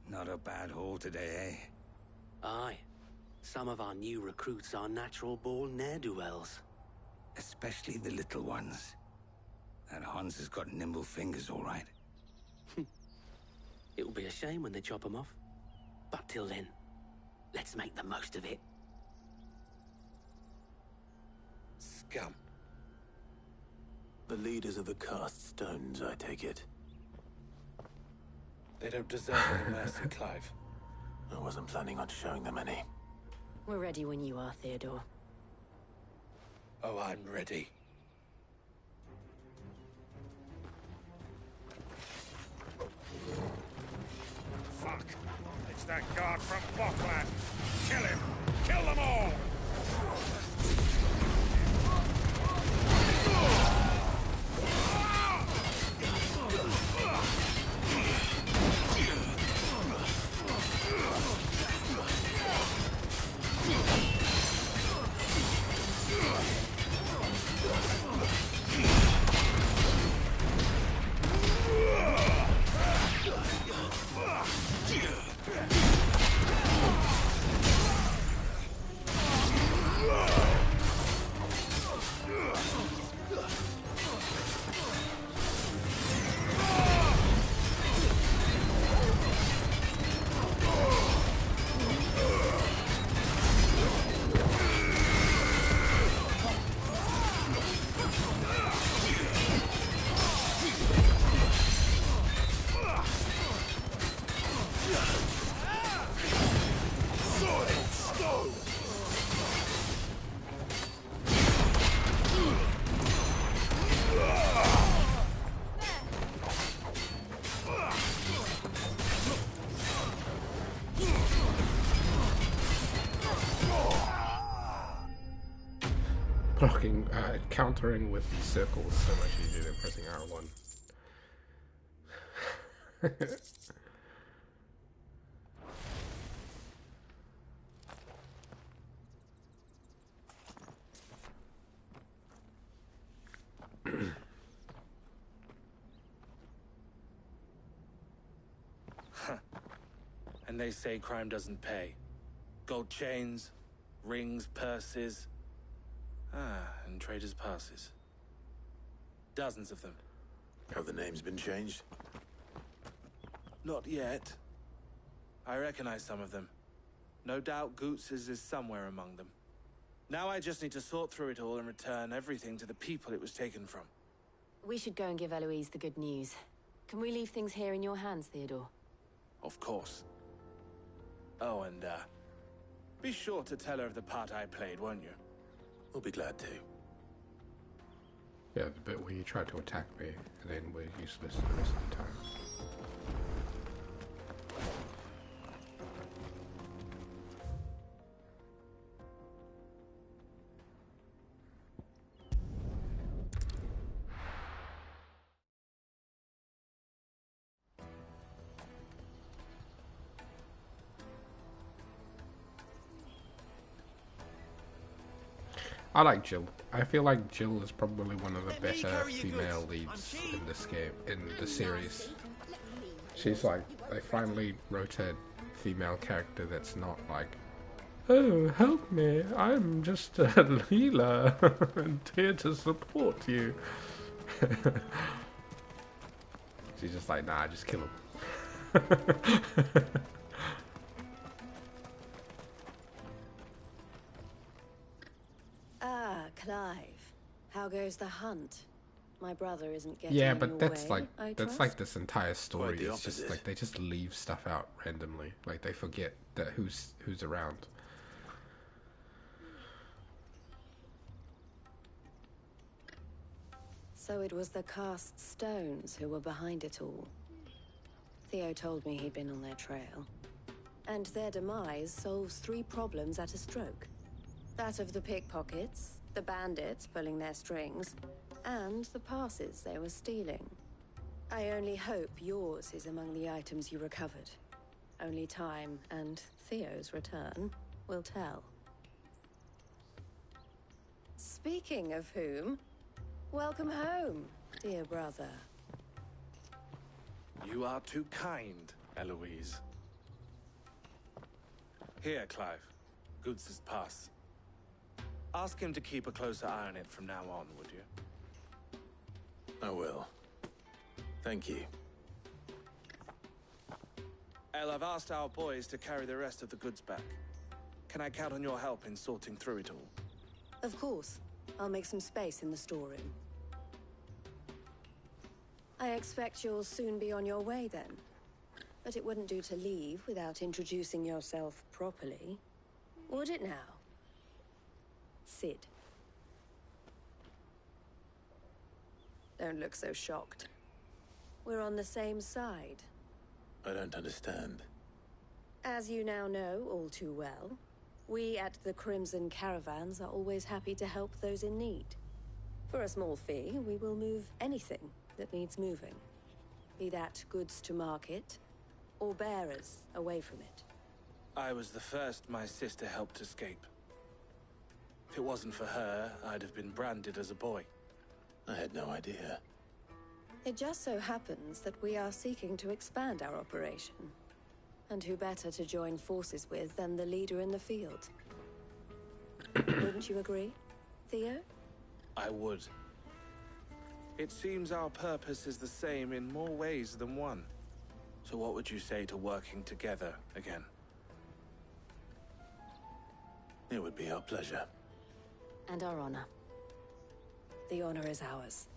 Speaker 10: Not a bad haul today, eh?
Speaker 22: Aye. Some of our new recruits are natural-born ne'er-do-wells.
Speaker 10: Especially the little ones. That Hans has got nimble fingers, all right.
Speaker 22: It will be a shame when they chop them off. But till then, let's make the most of it.
Speaker 10: Scum.
Speaker 5: The leaders of the cast stones, I take it.
Speaker 11: They don't deserve any mercy, Clive.
Speaker 5: I wasn't planning on showing them any.
Speaker 6: We're ready when you are, Theodore.
Speaker 11: Oh, I'm ready.
Speaker 12: Fuck! It's that guard from Bockland! Kill him! Kill them all!
Speaker 1: Blocking, countering with circles so much easier than pressing R1.
Speaker 11: And they say crime doesn't pay. Gold chains, rings, purses. And traders' passes. Dozens of them.
Speaker 5: Have the names been changed?
Speaker 11: Not yet. I recognize some of them. No doubt Goots's is somewhere among them. Now I just need to sort through it all and return everything to the people it was taken from.
Speaker 6: We should go and give Eloise the good news. Can we leave things here in your hands, Theodore?
Speaker 11: Of course. Oh, and, be sure to tell her of the part I played, won't you?
Speaker 5: We'll be glad to.
Speaker 1: Yeah, the bit where you tried to attack me and then were useless the rest of the time. I like Jill. I feel like Jill is probably one of the better female leads in this game, in the series. She's like, they finally wrote a female character that's not like, oh, help me, I'm just a healer and here to support you. She's just like, nah, just kill him.
Speaker 17: Ah, Clive. How goes the hunt? My brother isn't getting
Speaker 1: Yeah,
Speaker 17: in
Speaker 1: but
Speaker 17: your
Speaker 1: that's
Speaker 17: way,
Speaker 1: like
Speaker 17: I
Speaker 1: that's
Speaker 17: trust?
Speaker 1: like this entire story.
Speaker 4: Quite the
Speaker 1: It's just
Speaker 4: opposite.
Speaker 1: like they just leave stuff out randomly. Like they forget that who's around.
Speaker 17: So it was the cast stones who were behind it all. Theo told me he'd been on their trail. And their demise solves 3 problems at a stroke. That of the pickpockets, the bandits pulling their strings, and the passes they were stealing. I only hope yours is among the items you recovered. Only time and Theo's return will tell. Speaking of whom, welcome home, dear brother.
Speaker 11: You are too kind, Eloise. Here, Clive. Goods' pass. Ask him to keep a closer eye on it from now on, would you?
Speaker 4: I will. Thank you.
Speaker 11: El, I've asked our boys to carry the rest of the goods back. Can I count on your help in sorting through it all?
Speaker 17: Of course. I'll make some space in the storeroom. I expect you'll soon be on your way then. But it wouldn't do to leave without introducing yourself properly. Would it now? Sid. Don't look so shocked. We're on the same side.
Speaker 4: I don't understand.
Speaker 17: As you now know all too well, we at the Crimson Caravans are always happy to help those in need. For a small fee, we will move anything that needs moving. Be that goods to market, or bearers away from it.
Speaker 11: I was the first my sister helped escape. If it wasn't for her, I'd have been branded as a boy.
Speaker 4: I had no idea.
Speaker 17: It just so happens that we are seeking to expand our operation. And who better to join forces with than the leader in the field? Wouldn't you agree, Theo?
Speaker 11: I would. It seems our purpose is the same in more ways than one. So what would you say to working together again?
Speaker 4: It would be our pleasure.
Speaker 17: And our honor. The honor is ours.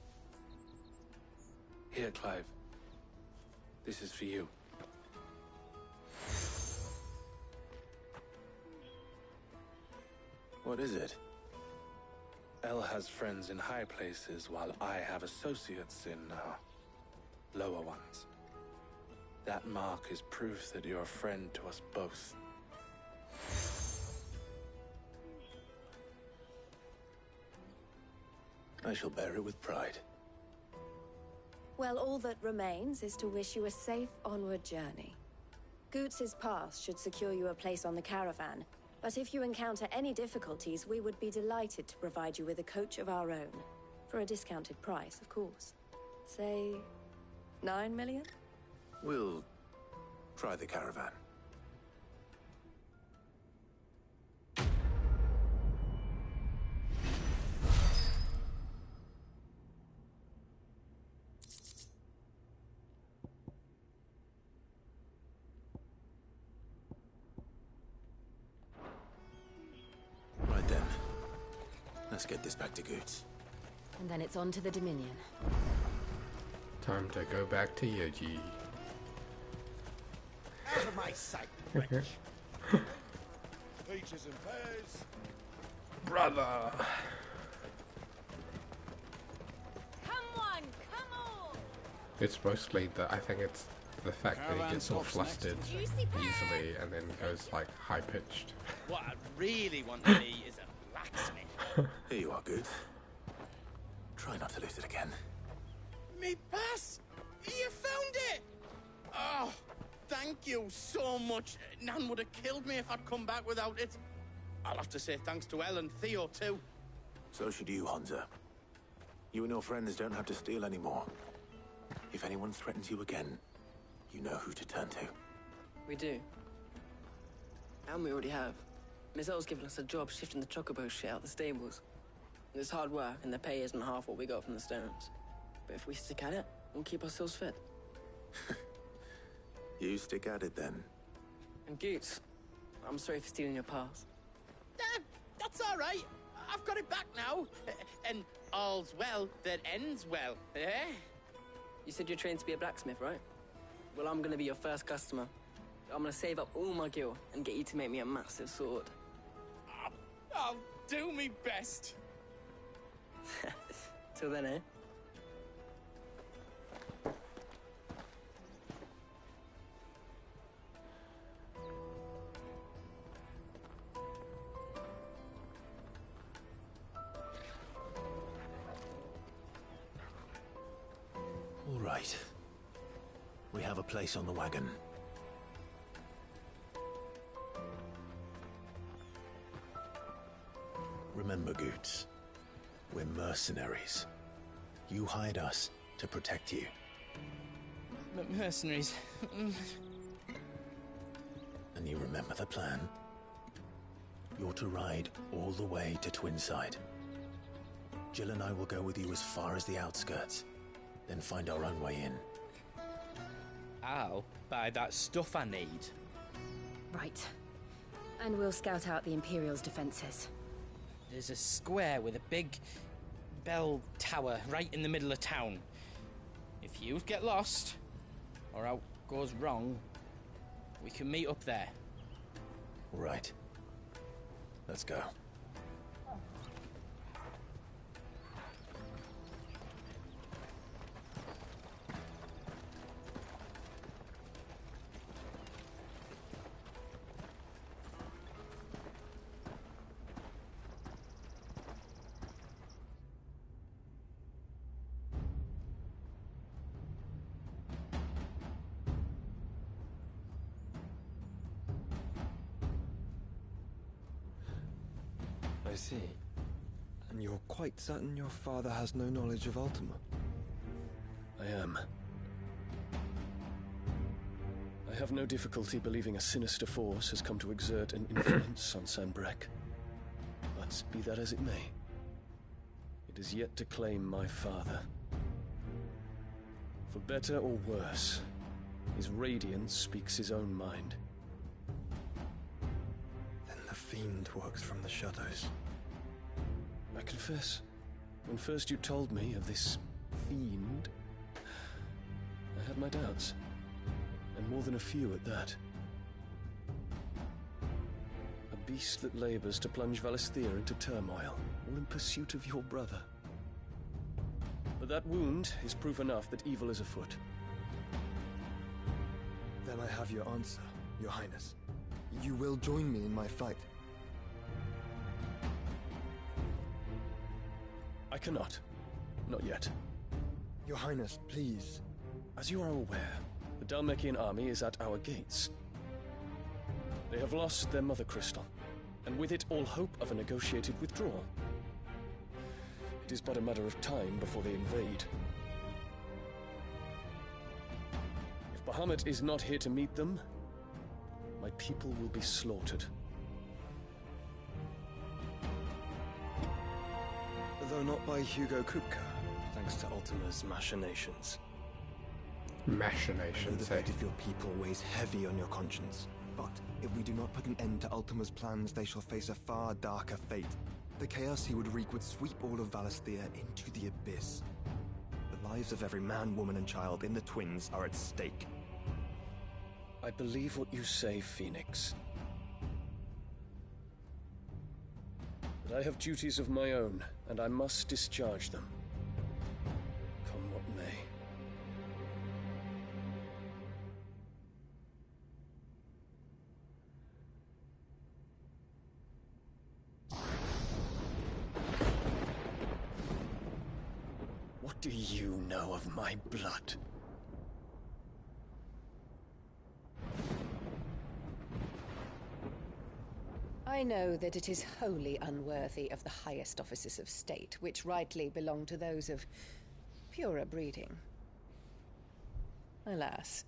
Speaker 11: Here, Clive. This is for you.
Speaker 4: What is it?
Speaker 11: El has friends in high places, while I have associates in, lower ones. That mark is proof that you're a friend to us both.
Speaker 4: I shall bear it with pride.
Speaker 17: Well, all that remains is to wish you a safe onward journey. Goots' pass should secure you a place on the caravan, but if you encounter any difficulties, we would be delighted to provide you with a coach of our own. For a discounted price, of course. Say, 9 million?
Speaker 4: We'll try the caravan. Right then. Let's get this back to Goots.
Speaker 6: And then it's on to the Dominion.
Speaker 1: Time to go back to Yoji.
Speaker 13: Out of my sight, wretch. Peaches and pears.
Speaker 1: Brother!
Speaker 6: Come on, come on!
Speaker 1: It's mostly I think it's the fact that he gets all flustered easily and then goes like high pitched.
Speaker 16: What I really want to be is a blacksmith.
Speaker 4: Here you are, Goots. Try not to lose it again.
Speaker 16: Me pass! You found it! Oh, thank you so much. Nan would have killed me if I'd come back without it. I'll have to say thanks to El and Theo, too.
Speaker 5: So should you, Hansa. You and your friends don't have to steal anymore. If anyone threatens you again, you know who to turn to.
Speaker 3: We do. And we already have. Miss L's given us a job shifting the chocobo shit out the stables. It's hard work, and the pay isn't half what we got from the stones. But if we stick at it, we'll keep ourselves fit.
Speaker 5: You stick at it, then.
Speaker 3: And Goots, I'm sorry for stealing your pass.
Speaker 16: That's all right. I've got it back now. And all's well that ends well, eh?
Speaker 3: You said you're trained to be a blacksmith, right? Well, I'm gonna be your first customer. I'm gonna save up all my gil and get you to make me a massive sword.
Speaker 16: I'll do me best.
Speaker 3: Till then, eh?
Speaker 5: All right. We have a place on the wagon. Remember, Goots, we're mercenaries. You hired us to protect you.
Speaker 16: Mercenaries.
Speaker 5: And you remember the plan? You're to ride all the way to Twinside. Jill and I will go with you as far as the outskirts, then find our own way in.
Speaker 2: I'll buy that stuff I need.
Speaker 6: Right. And we'll scout out the Imperial's defenses.
Speaker 2: There's a square with a big bell tower right in the middle of town. If you get lost, or out goes wrong, we can meet up there.
Speaker 5: Right. Let's go.
Speaker 8: I see. And you're quite certain your father has no knowledge of Ultima?
Speaker 7: I am. I have no difficulty believing a sinister force has come to exert an influence on Sanbreque. But be that as it may, it is yet to claim my father. For better or worse, his radiance speaks his own mind.
Speaker 8: Then the fiend works from the shadows.
Speaker 7: I confess, when first you told me of this fiend, I had my doubts. And more than a few at that. A beast that labors to plunge Valisthea into turmoil, all in pursuit of your brother. But that wound is proof enough that evil is afoot.
Speaker 8: Then I have your answer, Your Highness. You will join me in my fight.
Speaker 7: I cannot. Not yet.
Speaker 8: Your Highness, please.
Speaker 7: As you are aware, the Dhalmekian army is at our gates. They have lost their mother crystal, and with it all hope of a negotiated withdrawal. It is but a matter of time before they invade. If Bahamut is not here to meet them, my people will be slaughtered.
Speaker 8: Though not by Hugo Kupka, thanks to Ultima's machinations.
Speaker 1: Machinations,
Speaker 8: the fate of your people weighs heavy on your conscience. But if we do not put an end to Ultima's plans, they shall face a far darker fate. The chaos he would wreak would sweep all of Valisthea into the abyss. The lives of every man, woman, and child in the Twins are at stake.
Speaker 7: I believe what you say, Phoenix. But I have duties of my own, and I must discharge them. Come what may. What do you know of my blood?
Speaker 9: I I know that it is wholly unworthy of the highest offices of state, which rightly belong to those of purer breeding. Alas.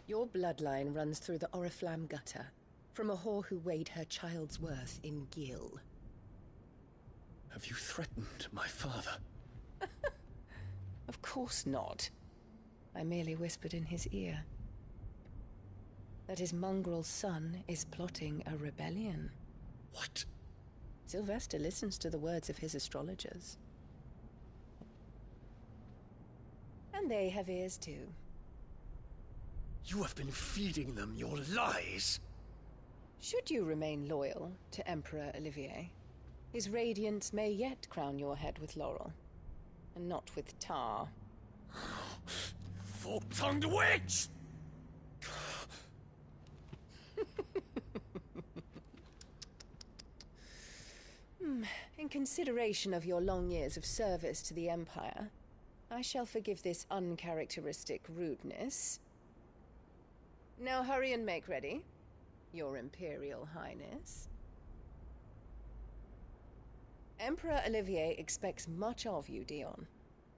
Speaker 9: Your bloodline runs through the Oriflamme gutter, from a whore who weighed her child's worth in gill.
Speaker 7: Have you threatened my father?
Speaker 9: Of course not. I merely whispered in his ear that his mongrel son is plotting a rebellion.
Speaker 7: What?
Speaker 9: Sylvester listens to the words of his astrologers. And they have ears too.
Speaker 7: You have been feeding them your lies!
Speaker 9: Should you remain loyal to Emperor Olivier, his radiance may yet crown your head with laurel, and not with tar.
Speaker 7: Fork-tongued witch!
Speaker 9: In consideration of your long years of service to the Empire, I shall forgive this uncharacteristic rudeness. Now hurry and make ready, Your Imperial Highness. Emperor Olivier expects much of you, Dion.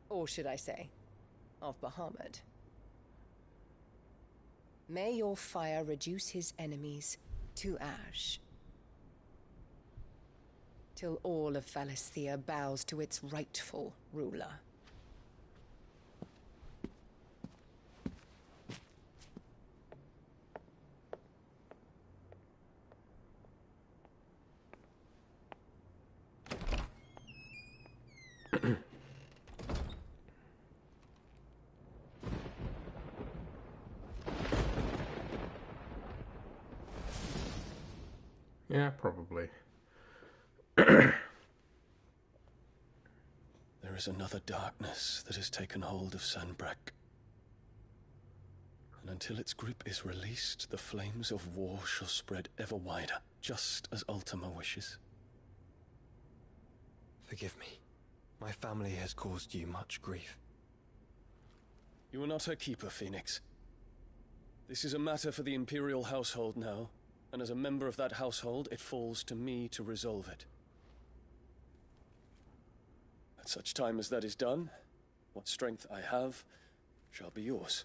Speaker 9: Or should I say, of Bahamut. May your fire reduce his enemies to ash, till all of Valisthea bows to its rightful ruler.
Speaker 1: Yeah, probably.
Speaker 7: There is another darkness that has taken hold of Sanbreque. And until its grip is released, the flames of war shall spread ever wider, just as Ultima wishes.
Speaker 8: Forgive me. My family has caused you much grief.
Speaker 7: You are not her keeper, Phoenix. This is a matter for the Imperial household now, and as a member of that household, it falls to me to resolve it. At such time as that is done, what strength I have shall be yours.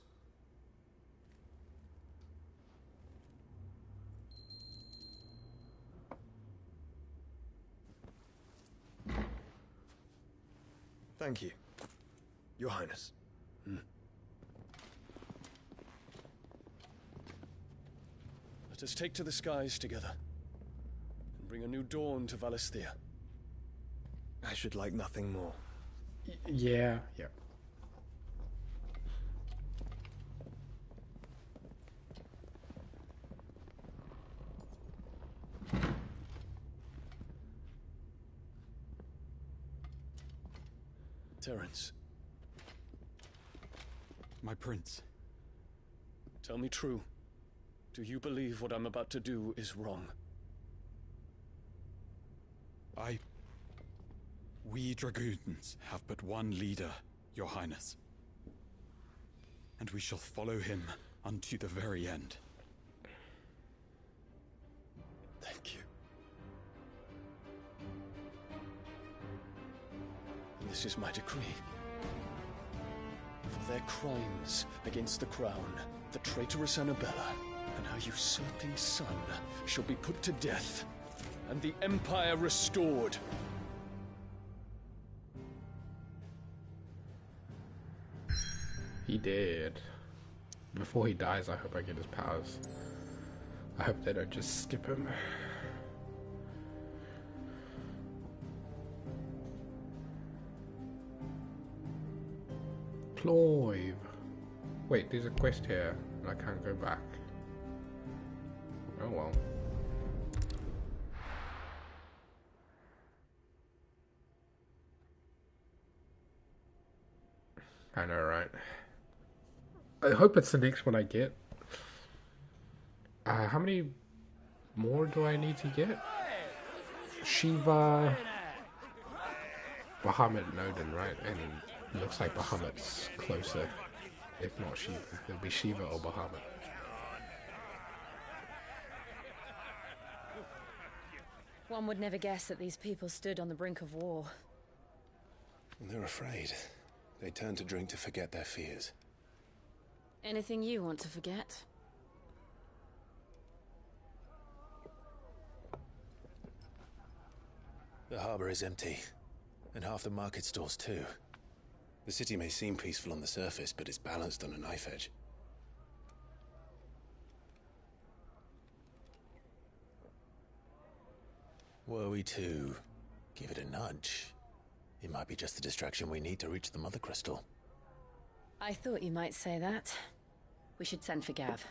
Speaker 8: Thank you, Your Highness.
Speaker 7: Let us take to the skies together, and bring a new dawn to Valisthea.
Speaker 8: I should like nothing more.
Speaker 1: Yeah.
Speaker 7: Terence.
Speaker 18: My prince.
Speaker 7: Tell me true. Do you believe what I'm about to do is wrong?
Speaker 18: We Dragoons have but one leader, Your Highness. And we shall follow him unto the very end.
Speaker 7: Thank you. And this is my decree. For their crimes against the crown, the traitorous Annabella and her usurping son shall be put to death, and the Empire restored.
Speaker 1: He did. Before he dies, I hope I get his powers. I hope they don't just skip him. Clive. Wait, there's a quest here, and I can't go back. Oh well. I know, right? I hope it's the next one I get. How many more do I need to get? Shiva, Bahamut and Odin, right? And it looks like Bahamut's closer. If not Shiva, it'll be Shiva or Bahamut.
Speaker 6: One would never guess that these people stood on the brink of war.
Speaker 4: They're afraid. They turn to drink to forget their fears.
Speaker 6: Anything you want to forget?
Speaker 4: The harbor is empty, and half the market stalls too. The city may seem peaceful on the surface, but it's balanced on a knife edge. Were we to give it a nudge, it might be just the distraction we need to reach the Mother Crystal.
Speaker 6: I thought you might say that. We should send for Gav.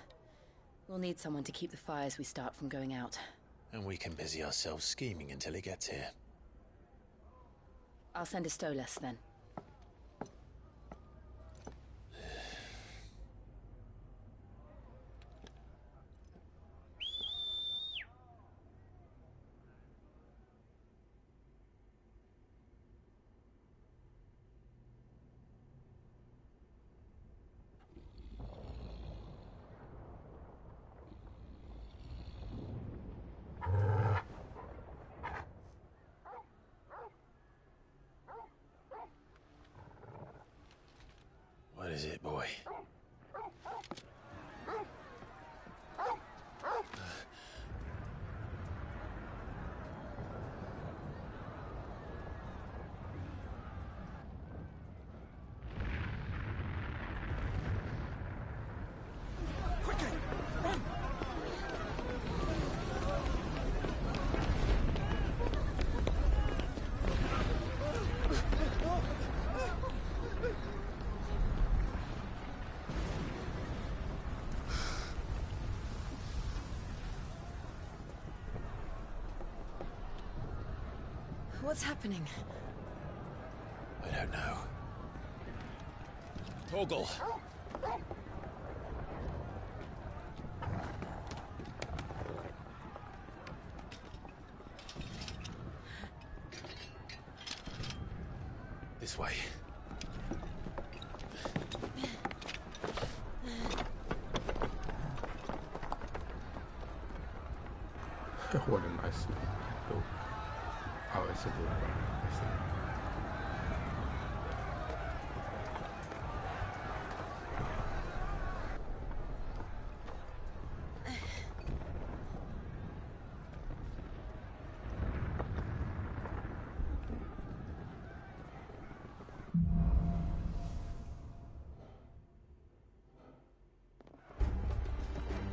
Speaker 6: We'll need someone to keep the fires we start from going out.
Speaker 4: And we can busy ourselves scheming until he gets here.
Speaker 6: I'll send a Stolas then.
Speaker 4: What is it, boy?
Speaker 12: Quickly! Run!
Speaker 6: What's happening?
Speaker 4: I don't know. Torgal! This way.
Speaker 1: What a nice little... Oh, it's a little... I see.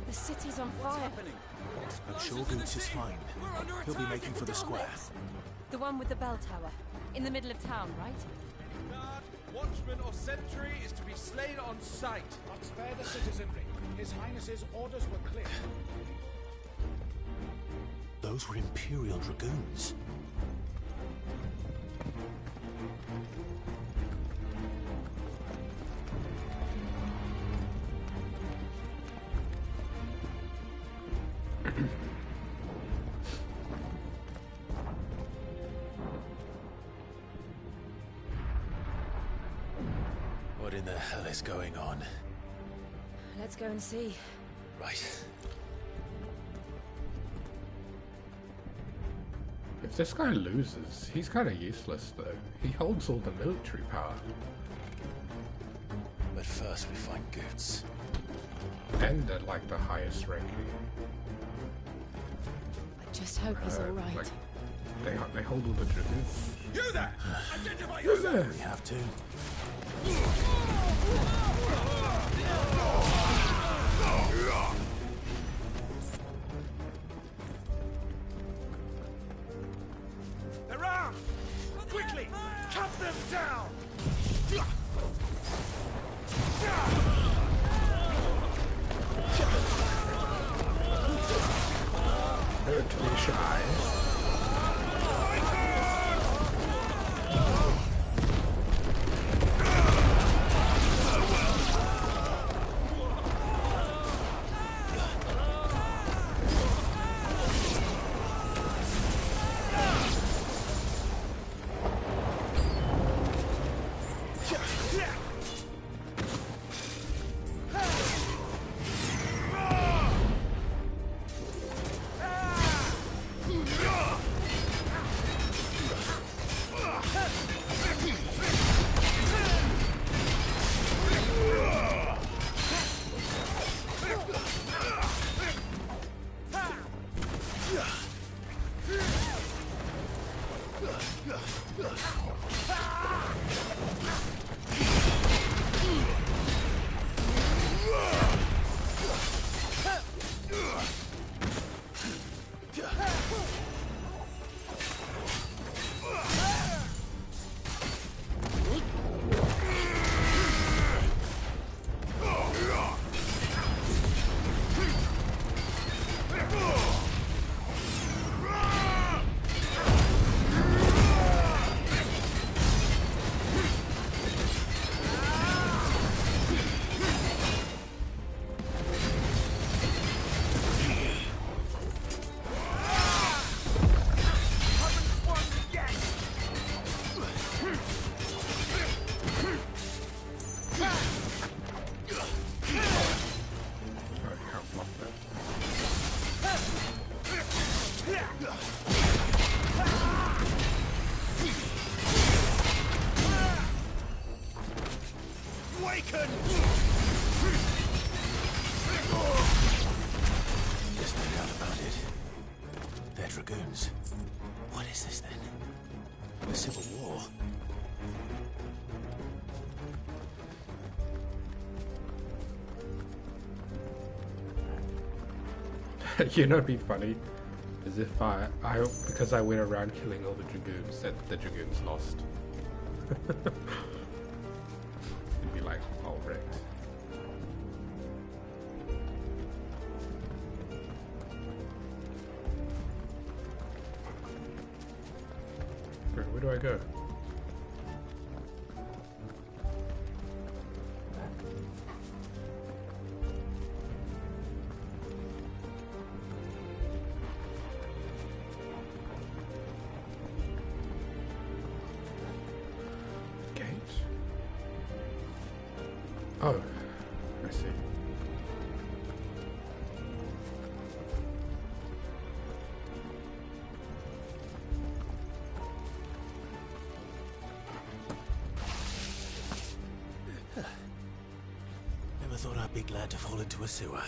Speaker 6: The city's on fire.
Speaker 5: I'm sure Goots is fine. He'll be making for the square.
Speaker 6: The one with the bell tower. In the middle of town, right?
Speaker 12: Guard, watchman or sentry is to be slain on sight.
Speaker 14: Not spare the citizenry. His Highness's orders were clear.
Speaker 5: Those were Imperial Dragoons.
Speaker 4: What in the hell is going on?
Speaker 6: Let's go and see.
Speaker 4: Right.
Speaker 1: If this guy loses, he's kind of useless though. He holds all the military power.
Speaker 4: But first we find Goots.
Speaker 1: And at like the highest ranking.
Speaker 6: I just hope he's all right.
Speaker 1: Like, they hold all the dragoons.
Speaker 12: You there! Identify
Speaker 1: You there!
Speaker 12: yourself!
Speaker 5: We have to.
Speaker 12: They're armed! Quickly! Cut them down!
Speaker 1: Don't be shy.
Speaker 5: Just no doubt about it. They're dragoons. What is this then? A civil war?
Speaker 1: You know, it'd be funny as if because I went around killing all the dragoons, that the dragoons lost. You'd be like, oh, wrecked. Where do I go? Oh, I see.
Speaker 5: Never thought I'd be glad to fall into a sewer.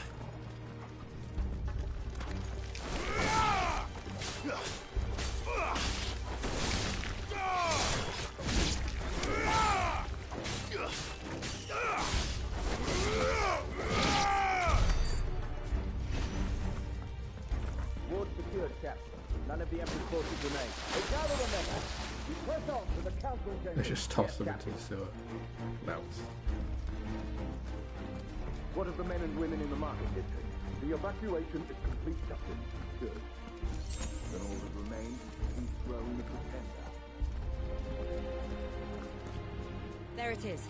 Speaker 1: Let's just toss them into the sewer. Melts.
Speaker 19: What of the men and women in the market district? The evacuation is complete, Captain. Good. Then all that remains is to dethrone the pretender.
Speaker 20: There it is.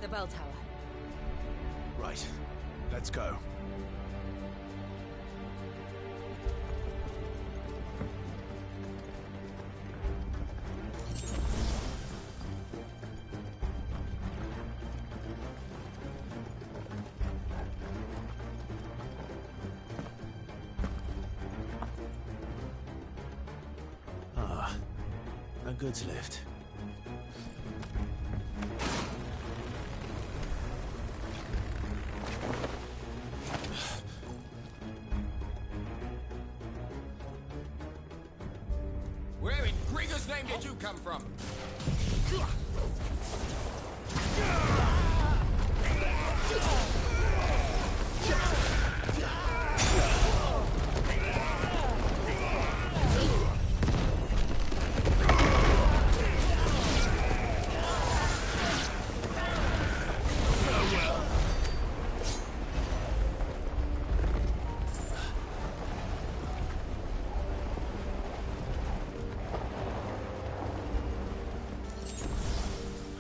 Speaker 20: The bell tower.
Speaker 5: Right. Let's go. A goods lift.
Speaker 12: Where in Grieger's name did you come from?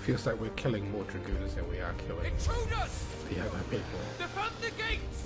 Speaker 1: Feels like we're killing more dragooners than we are killing the other people.
Speaker 12: Defend the gates!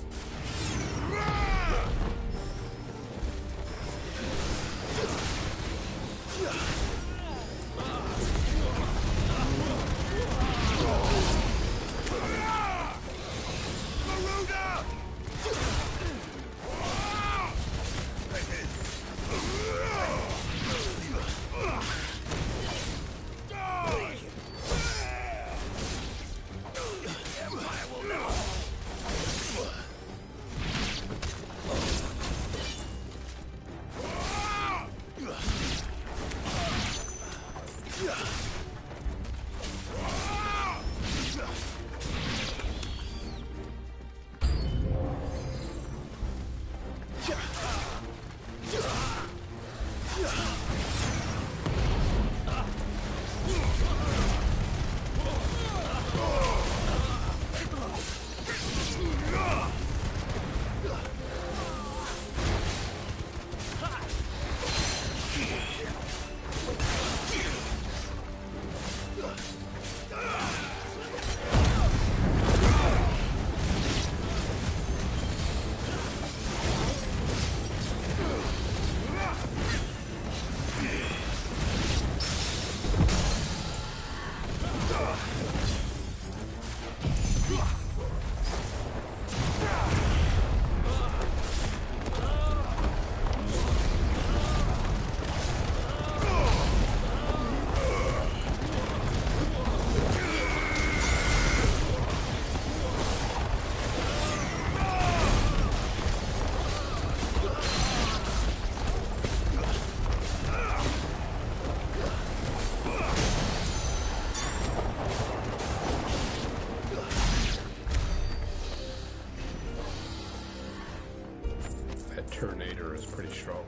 Speaker 1: Turnator is pretty strong.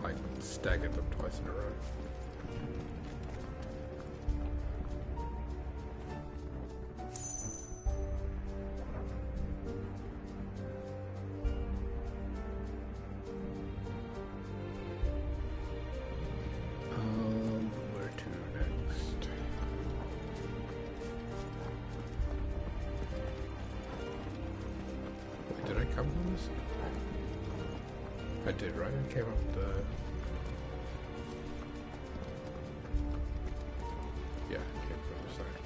Speaker 1: I staggered them twice in a row. Where to next? Wait, did I come from this? I did, right? I came up the... Yeah, I came from the side.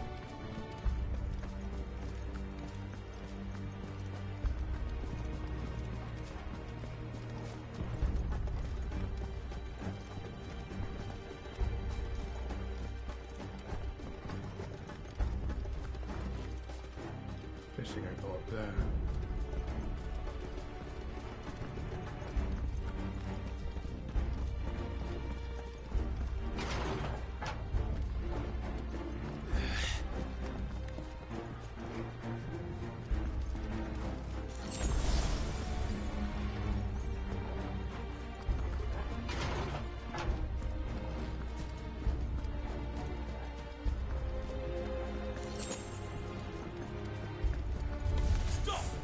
Speaker 1: Guessing I go up there.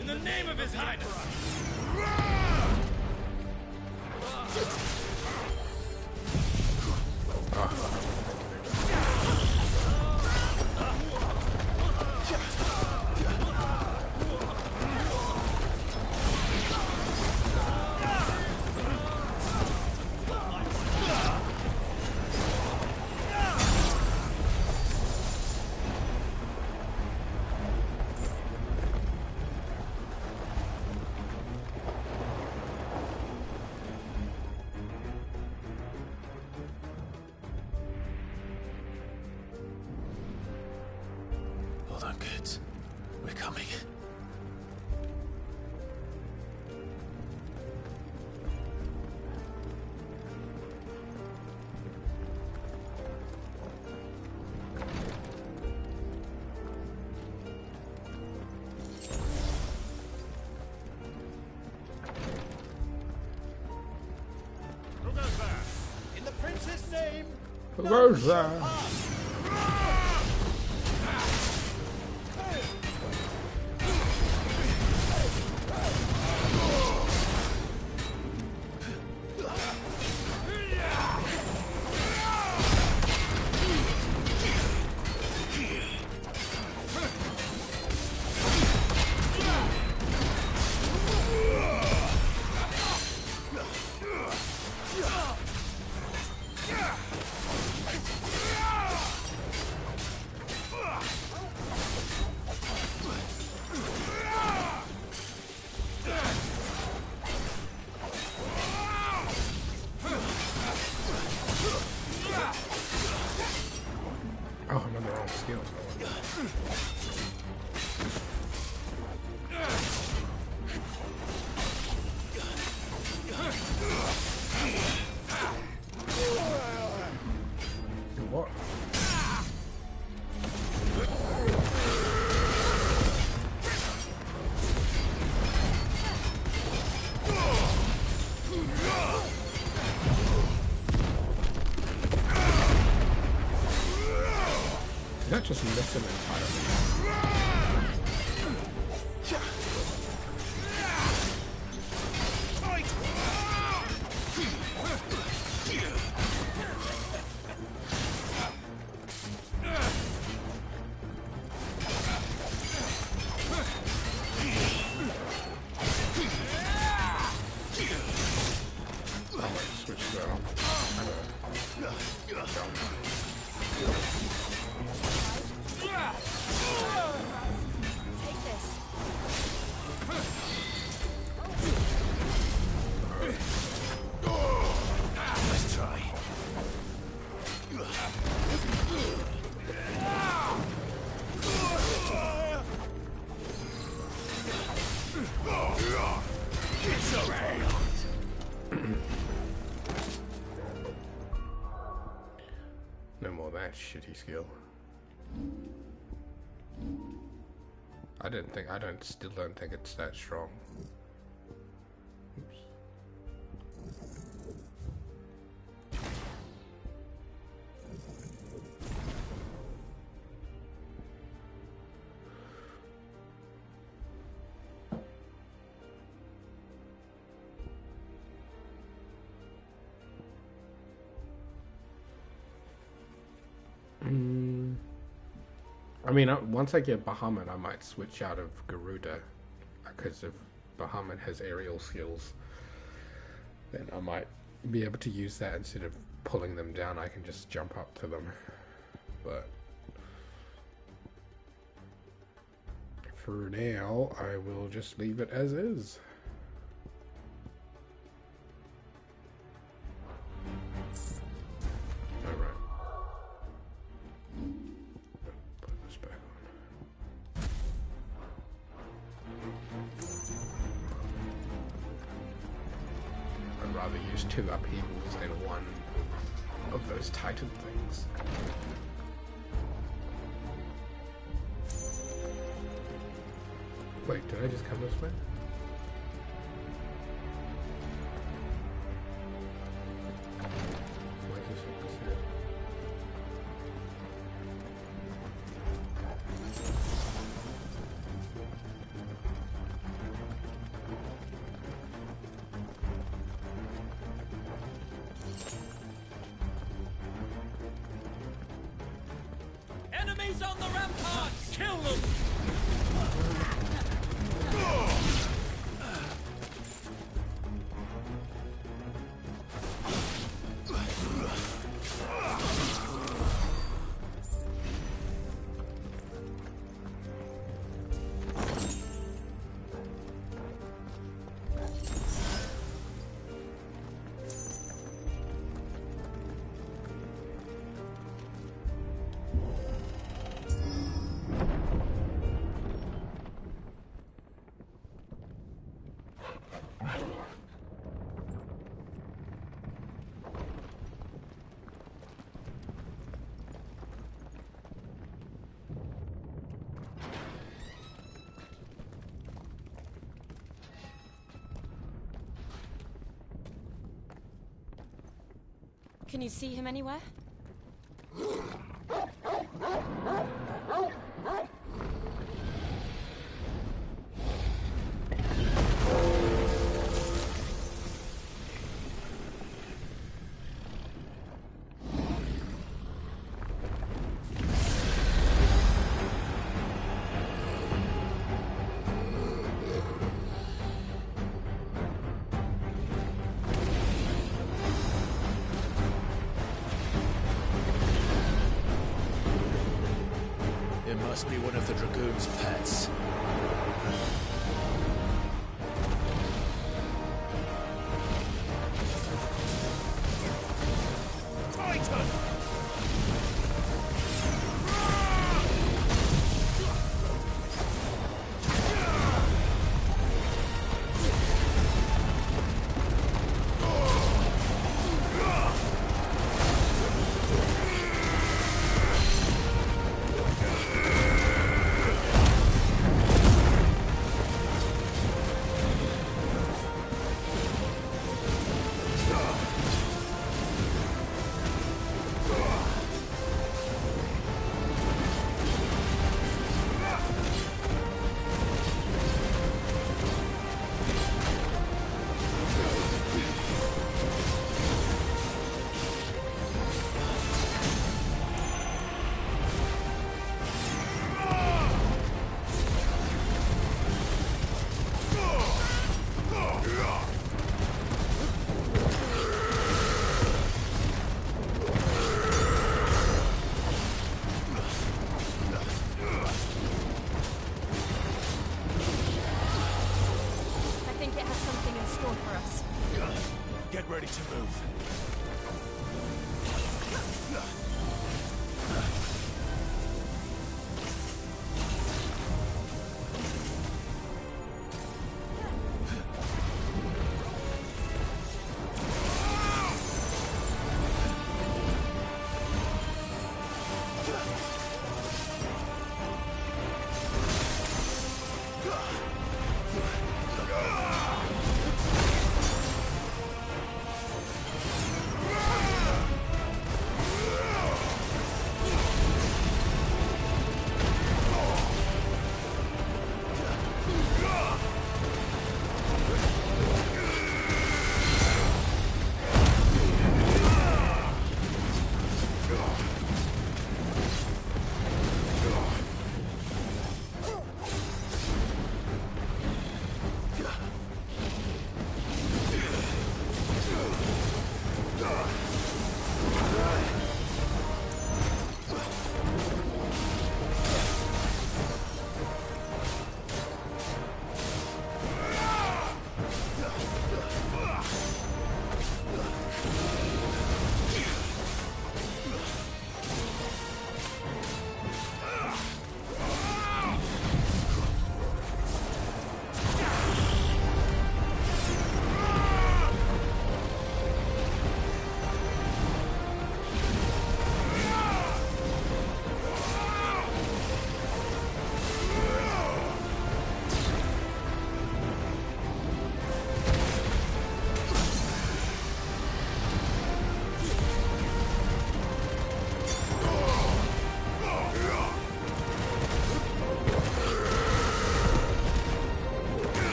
Speaker 12: In the name of His Highness!
Speaker 5: Hold on, kids. We're coming.
Speaker 12: Who goes there? In the prince's name!
Speaker 1: Who goes there? Oh, I'm on the wrong skill. What? Just miss him entirely. No more of that shitty skill. Still don't think it's that strong. Oops. I mean, once I get Bahamut, I might switch out of Garuda, because if Bahamut has aerial skills, then I might be able to use that instead of pulling them down. I can just jump up to them. But for now, I will just leave it as is. Two upheavals than one of those Titan things. Wait, did I just come this way? Why is this opposite?
Speaker 12: Enemies on the ramparts! Kill them!
Speaker 6: Can you see him anywhere?
Speaker 5: Must be one of the Dragoon's pets.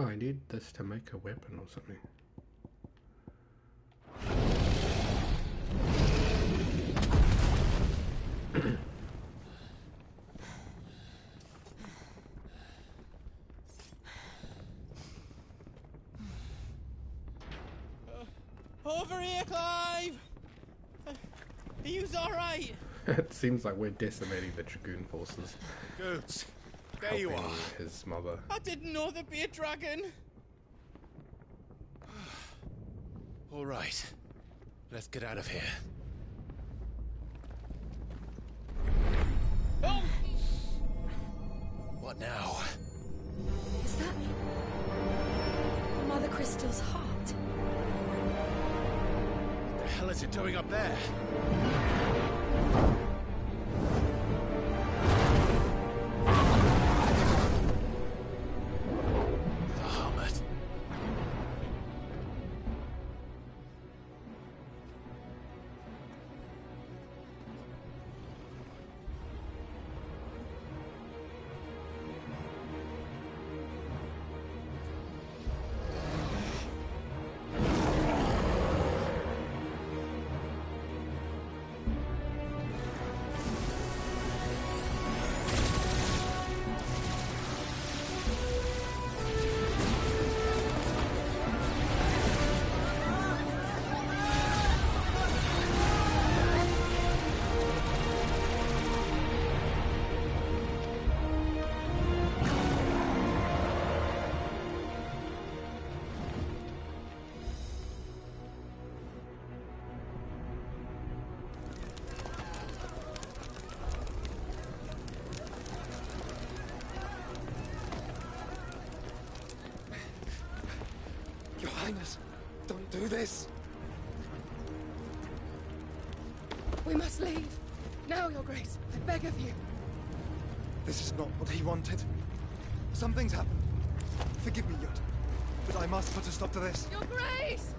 Speaker 1: Oh, I need this to make a weapon or something.
Speaker 16: Over here, Clive! Are you alright?
Speaker 1: It seems like we're decimating the Dragoon forces.
Speaker 5: Goods, there you are.
Speaker 1: His mother.
Speaker 16: I didn't know there'd be a dragon.
Speaker 5: All right, let's get out of here.
Speaker 16: Oh!
Speaker 5: What now?
Speaker 20: Is that Mother Crystal's heart?
Speaker 5: What the hell is it doing up there?
Speaker 8: Your Highness, don't do this.
Speaker 9: We must leave. Now, Your Grace. I beg of you.
Speaker 8: This is not what he wanted. Something's happened. Forgive me, Yod, but I must put a stop to this.
Speaker 6: Your Grace!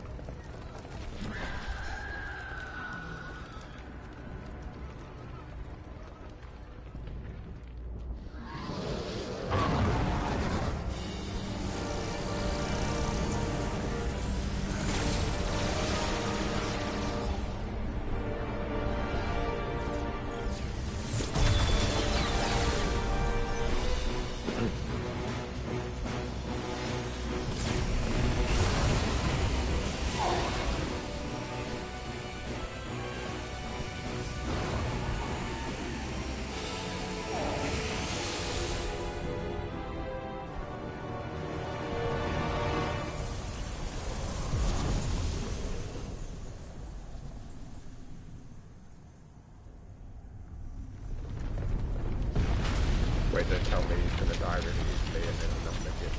Speaker 1: Wait, don't tell me he's gonna die really easily and then not make it.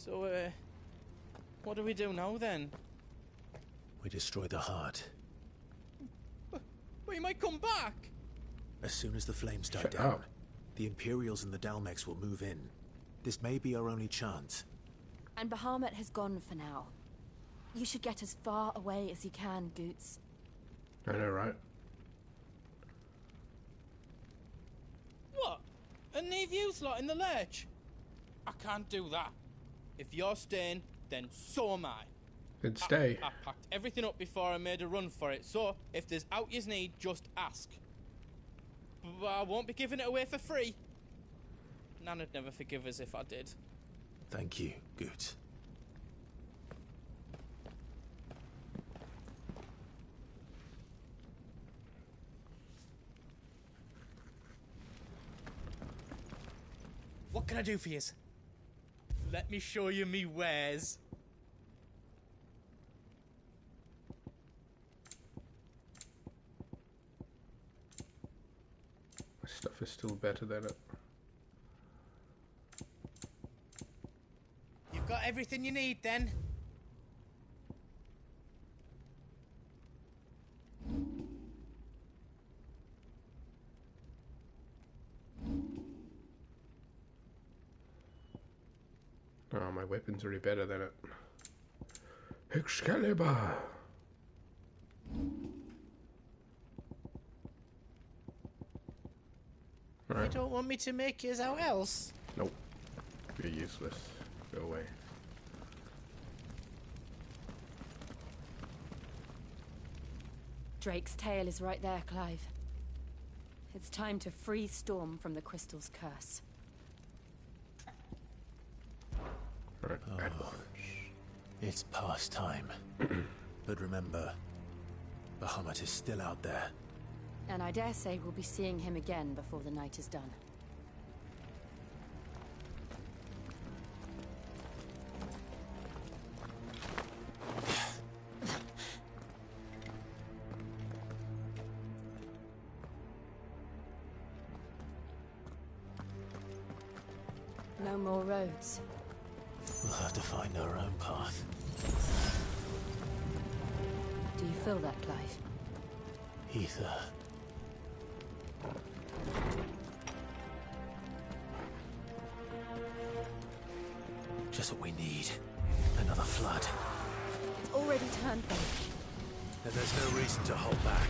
Speaker 2: So, what do we do now then?
Speaker 5: We destroy the heart.
Speaker 2: But he might come back!
Speaker 5: As soon as the flames die
Speaker 1: Shut
Speaker 5: down,
Speaker 1: up.
Speaker 5: the Imperials and the Dalmex will move in. This may be our only chance.
Speaker 20: And Bahamut has gone for now. You should get as far away as you can, Goots.
Speaker 1: I know, right?
Speaker 2: What? And leave you lot in the lurch? I can't do that. If you're staying, then so am I.
Speaker 1: Then stay.
Speaker 2: I packed everything up before I made a run for it, so if there's out yous need, just ask. But I won't be giving it away for free. Nana'd never forgive us if I did.
Speaker 5: Thank you, Goots.
Speaker 2: What can I do for yous? Let me show you me wares.
Speaker 1: My stuff is still better than it.
Speaker 2: You've got everything you need then?
Speaker 1: Oh, my weapon's already better than it. Excalibur! Right.
Speaker 2: You don't want me to make yous out else?
Speaker 1: Nope. You're useless. Go away.
Speaker 6: Drake's tail is right there, Clive. It's time to free Storm from the crystal's curse.
Speaker 1: Right,
Speaker 5: It's past time. But remember, Bahamut is still out there.
Speaker 6: And I dare say we'll be seeing him again before the night is done. No more roads.
Speaker 5: We'll have to find our own path.
Speaker 6: Do you feel that, Clive?
Speaker 5: Ether. Just what we need. Another flood.
Speaker 6: It's already turned them.
Speaker 5: And there's no reason to hold back.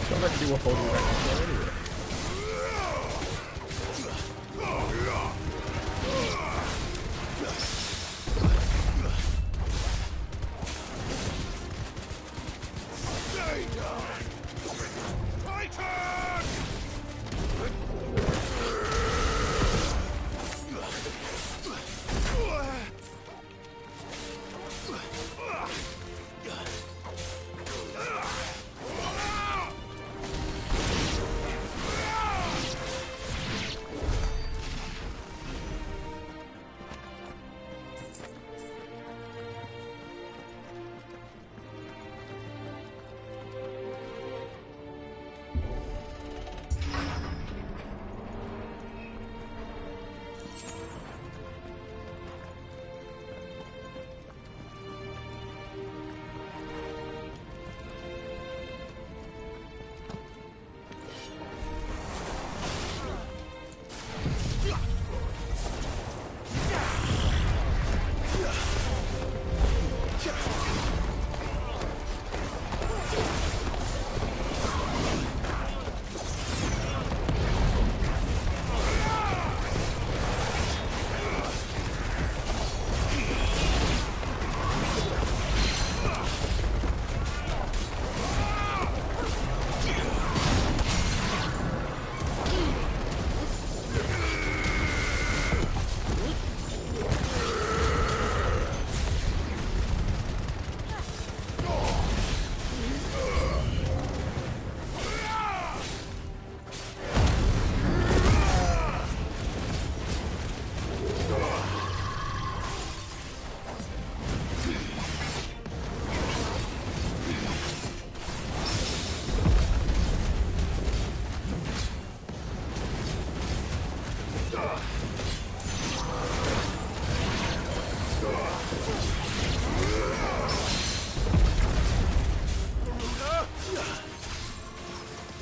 Speaker 1: It's not like you were holding back before anyway.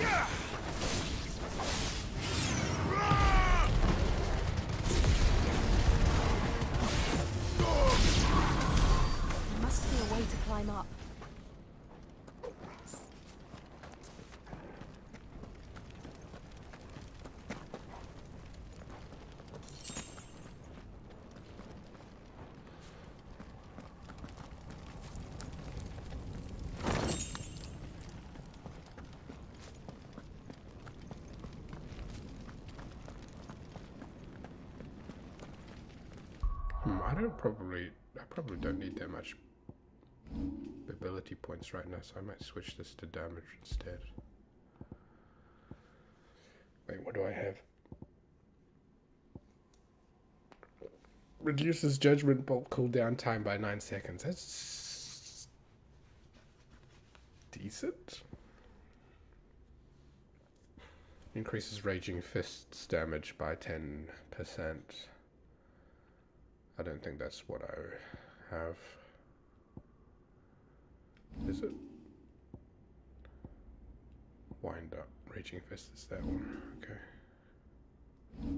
Speaker 20: There must be a way to climb up.
Speaker 1: I probably don't need that much ability points right now, so I might switch this to damage instead. Wait, what do I have? Reduces judgment bolt cooldown time by 9 seconds. That's decent. Increases raging fists damage by 10%. I don't think that's what I have. Is it? Wind up. Raging Fist is that one. Okay.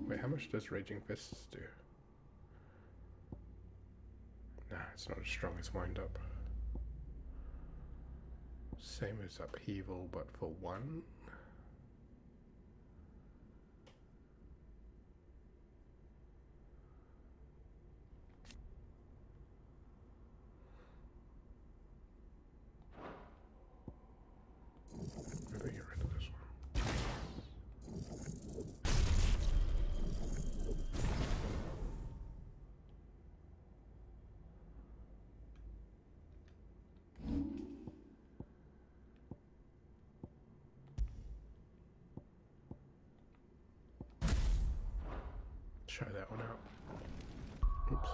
Speaker 1: Wait, how much does Raging Fists do? Nah, it's not as strong as Wind Up. Same as Upheaval, but for 1. Maybe get rid of this one. Try that one out. Oops.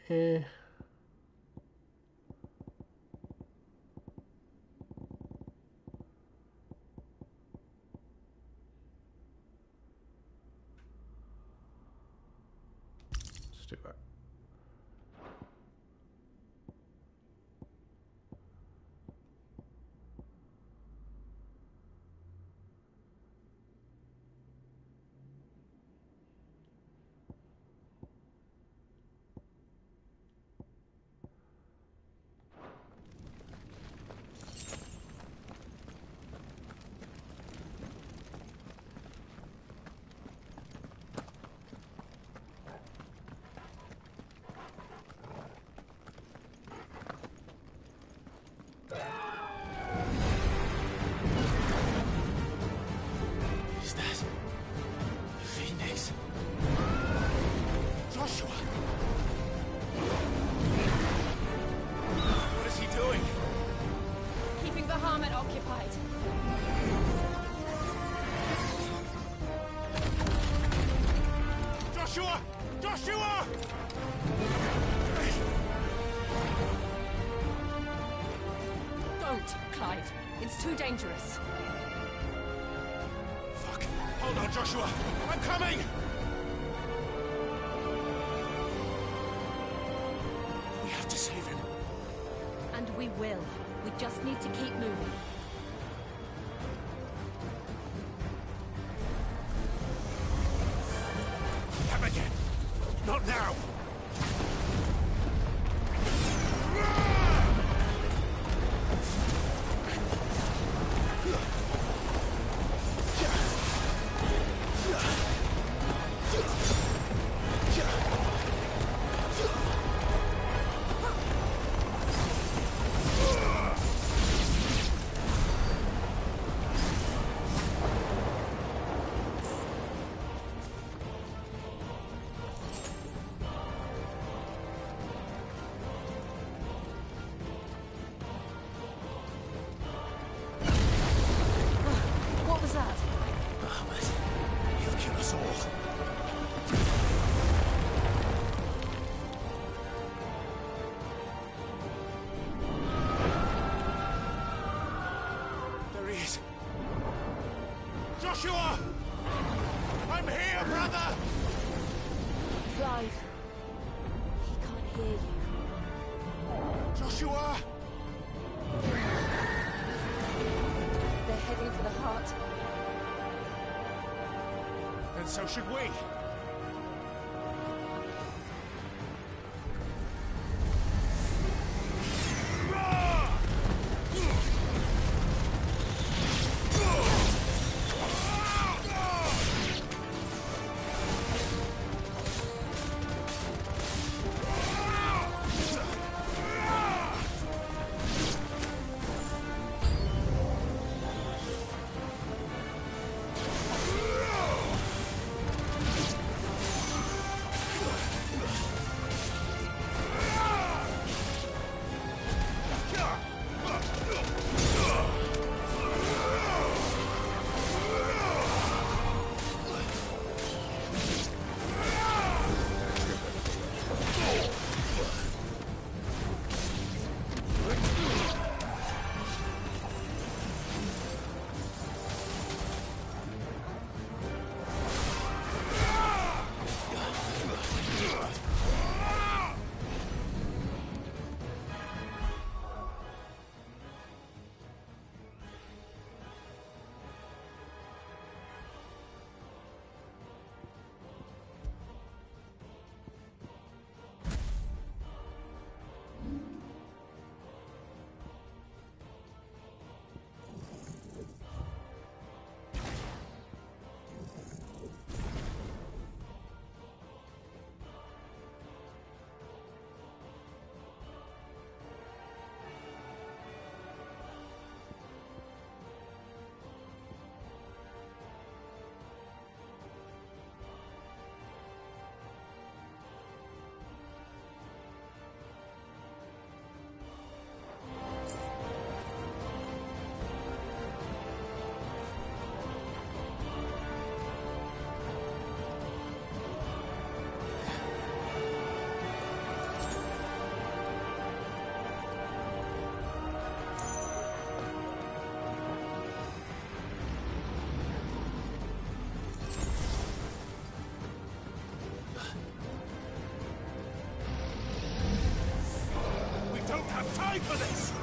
Speaker 1: Let's do that.
Speaker 5: Is that the Phoenix?
Speaker 12: Joshua! What is he doing?
Speaker 6: Keeping the Bahamut occupied.
Speaker 12: Joshua! Joshua!
Speaker 6: Don't, Clive. It's too dangerous.
Speaker 12: Fuck. Hold on, Joshua. I'm coming!
Speaker 5: We have to save him.
Speaker 6: And we will. We just need to keep moving.
Speaker 12: Come again. Not now. Joshua! I'm here, brother!
Speaker 20: Clive. He can't hear you.
Speaker 12: Joshua!
Speaker 20: They're heading for the heart.
Speaker 12: Then so should we. Time for this!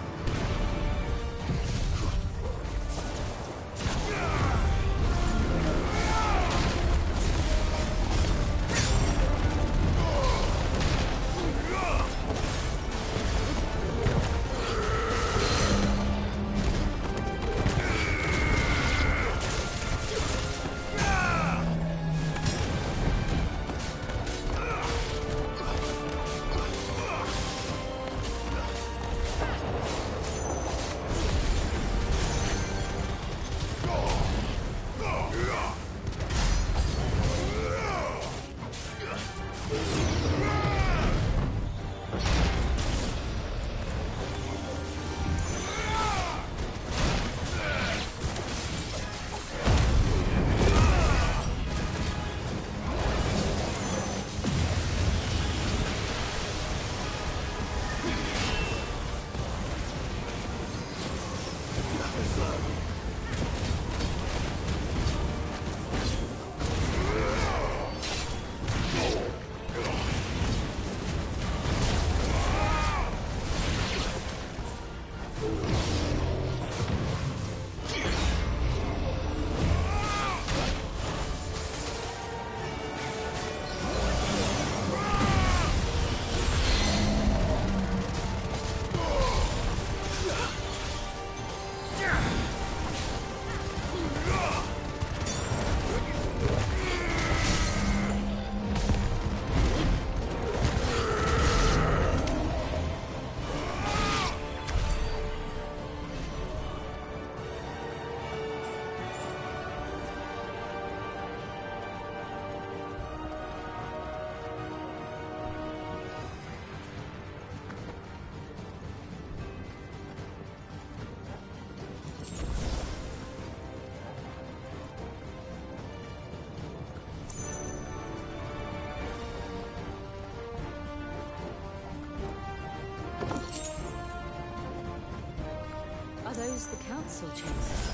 Speaker 6: Are those the council chambers?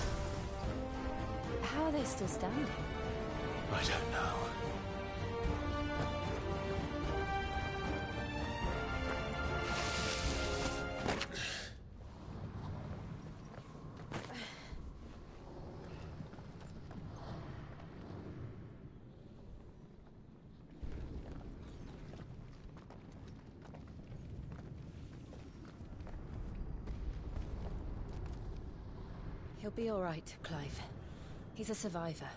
Speaker 20: How are they still standing?
Speaker 5: I don't know.
Speaker 6: He'll be all right, Clive. He's a survivor.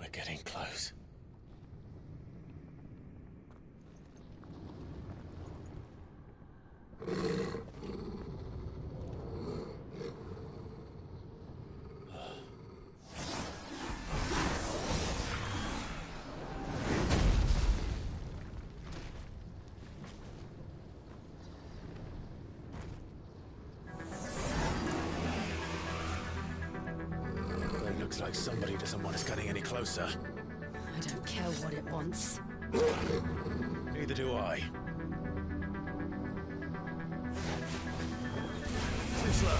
Speaker 5: We're getting close. Looks like somebody doesn't want us getting any closer.
Speaker 6: I don't care what it wants.
Speaker 5: Neither do I. Too slow.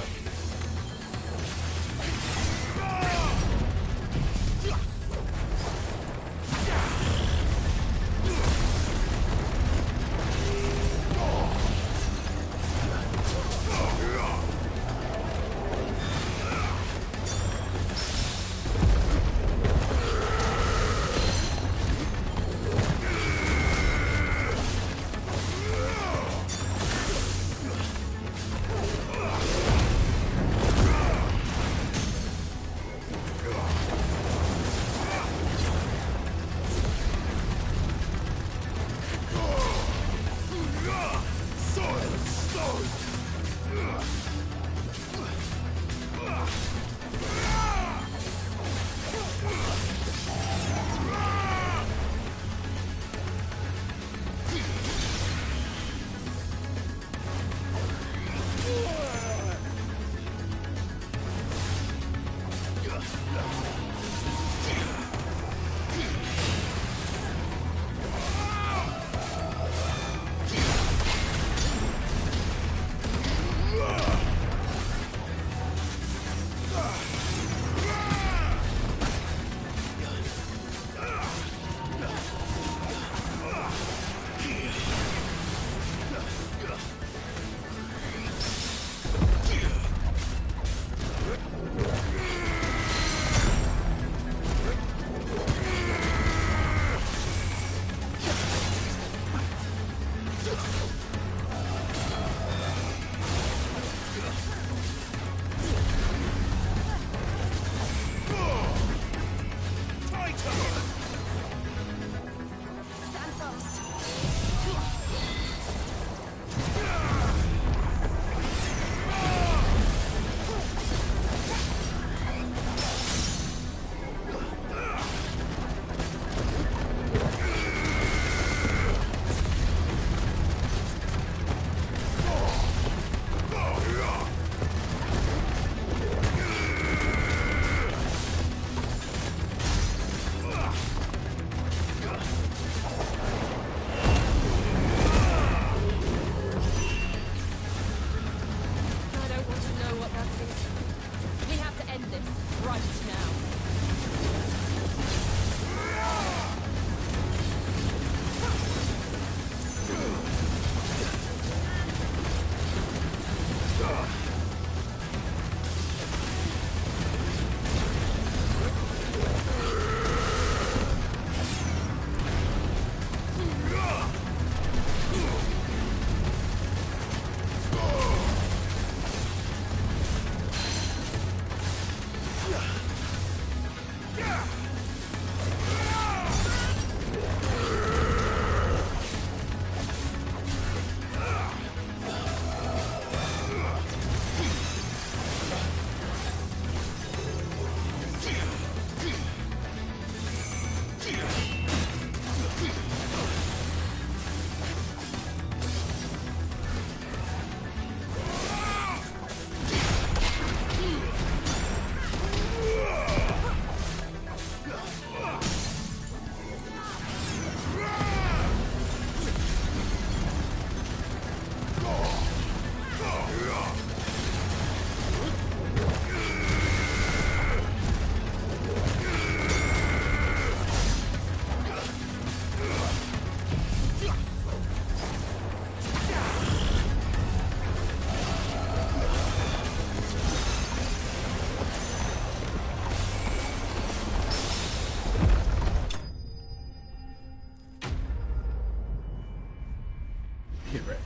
Speaker 1: Hit rate.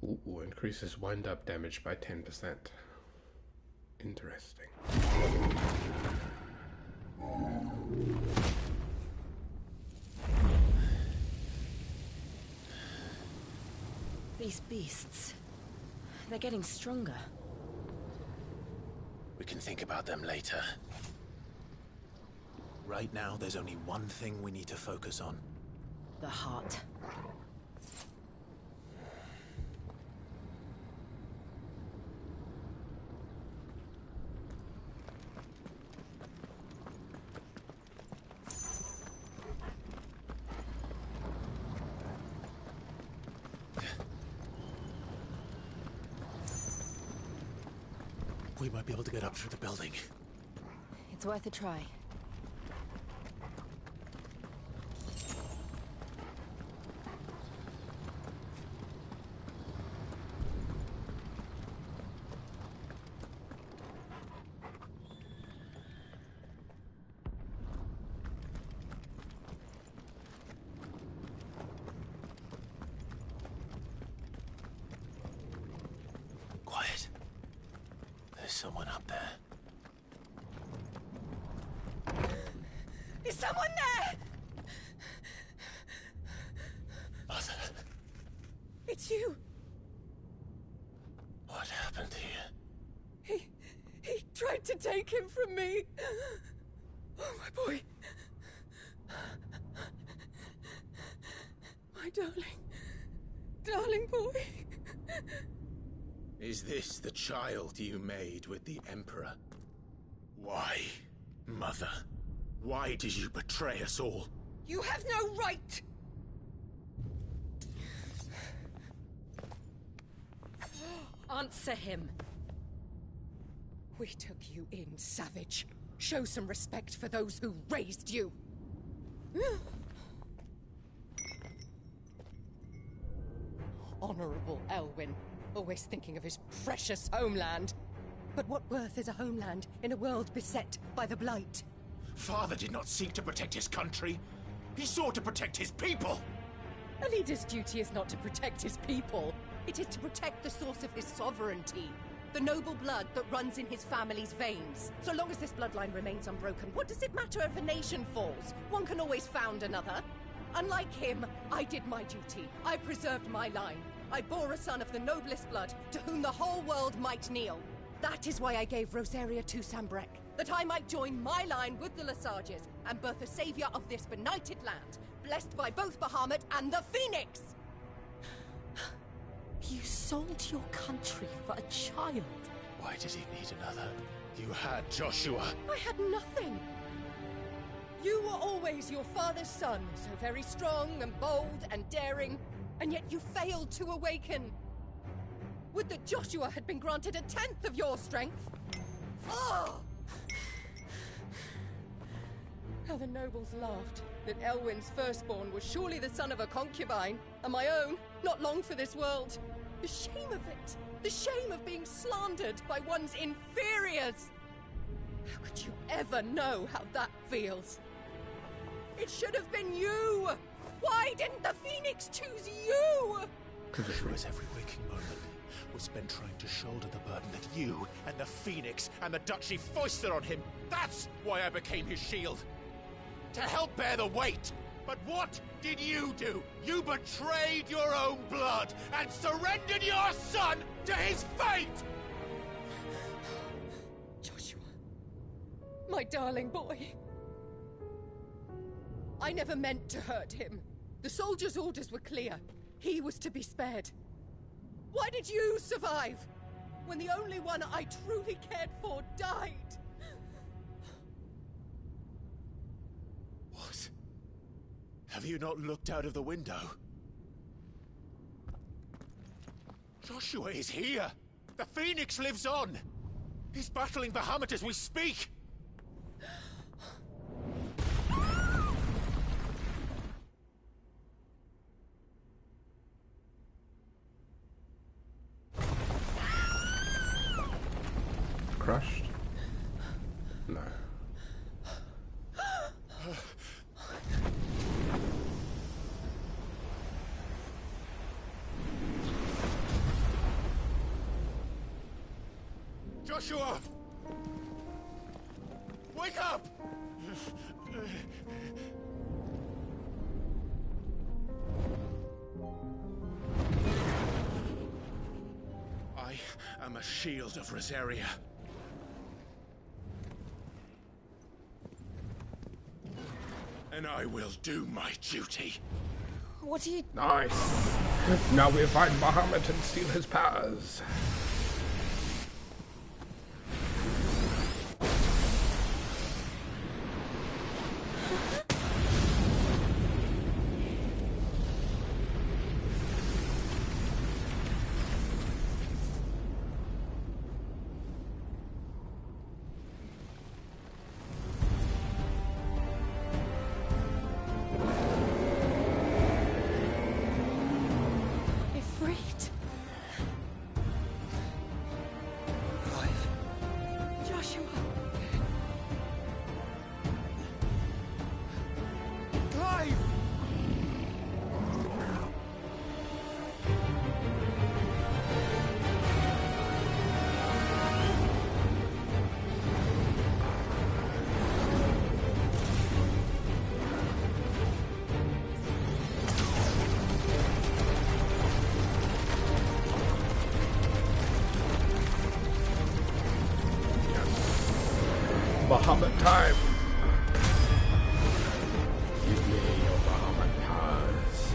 Speaker 1: Ooh, increases wind-up damage by 10%. Interesting.
Speaker 6: These beasts, they're getting stronger.
Speaker 5: We can think about them later. Right now, there's only one thing we need to focus on.
Speaker 6: The heart.
Speaker 5: We might be able to get up through the building.
Speaker 6: It's worth a try.
Speaker 5: Quiet. There's someone up there.
Speaker 9: Is someone there?
Speaker 5: Mother.
Speaker 9: It's you.
Speaker 5: What happened here?
Speaker 9: He tried to take him from me. Oh, my boy. My darling boy.
Speaker 5: Is this the child you made with the Emperor? Why, Mother? Why did you betray us all?
Speaker 9: You have no right!
Speaker 6: Answer him.
Speaker 9: We took you in, savage. Show some respect for those who raised you. Honorable Elwyn, always thinking of his precious homeland. But what worth is a homeland in a world beset by the Blight?
Speaker 5: Father did not seek to protect his country. He sought to protect his people.
Speaker 9: A leader's duty is not to protect his people. It is to protect the source of his sovereignty. The noble blood that runs in his family's veins. So long as this bloodline remains unbroken, what does it matter if a nation falls? One can always found another. Unlike him, I did my duty. I preserved my line. I bore a son of the noblest blood, to whom the whole world might kneel. That is why I gave Rosaria to Sambrek, that I might join my line with the Lesages and birth a savior of this benighted land, blessed by both Bahamut and the Phoenix!
Speaker 6: You sold your country for a child.
Speaker 5: Why did he need another? You had Joshua.
Speaker 9: I had nothing. You were always your father's son, so very strong and bold and daring, and yet you failed to awaken. Would that Joshua had been granted 1/10 of your strength? Oh! How the nobles laughed that Elwyn's firstborn was surely the son of a concubine, and my own, not long for this world. The shame of it! The shame of being slandered by one's inferiors! How could you ever know how that feels? It should have been you! Why didn't the Phoenix choose you?
Speaker 5: Joshua's every waking moment was spent trying to shoulder the burden that you and the Phoenix and the Duchy foisted on him. That's why I became his shield. To help bear the weight. But what did you do? You betrayed your own blood and surrendered your son to his fate!
Speaker 9: Joshua, my darling boy. I never meant to hurt him. The soldiers' orders were clear. He was to be spared. Why did you survive when the only one I truly cared for died?
Speaker 5: What? Have you not looked out of the window? Joshua is here! The Phoenix lives on! He's battling Bahamut as we speak!
Speaker 1: Crushed.
Speaker 12: Joshua! Wake up! I am a shield of Rosaria. And I will do my duty.
Speaker 20: What are you...
Speaker 1: Nice. Now we find Bahamut and steal his powers. Bahamut time. Give me your Bahamut powers.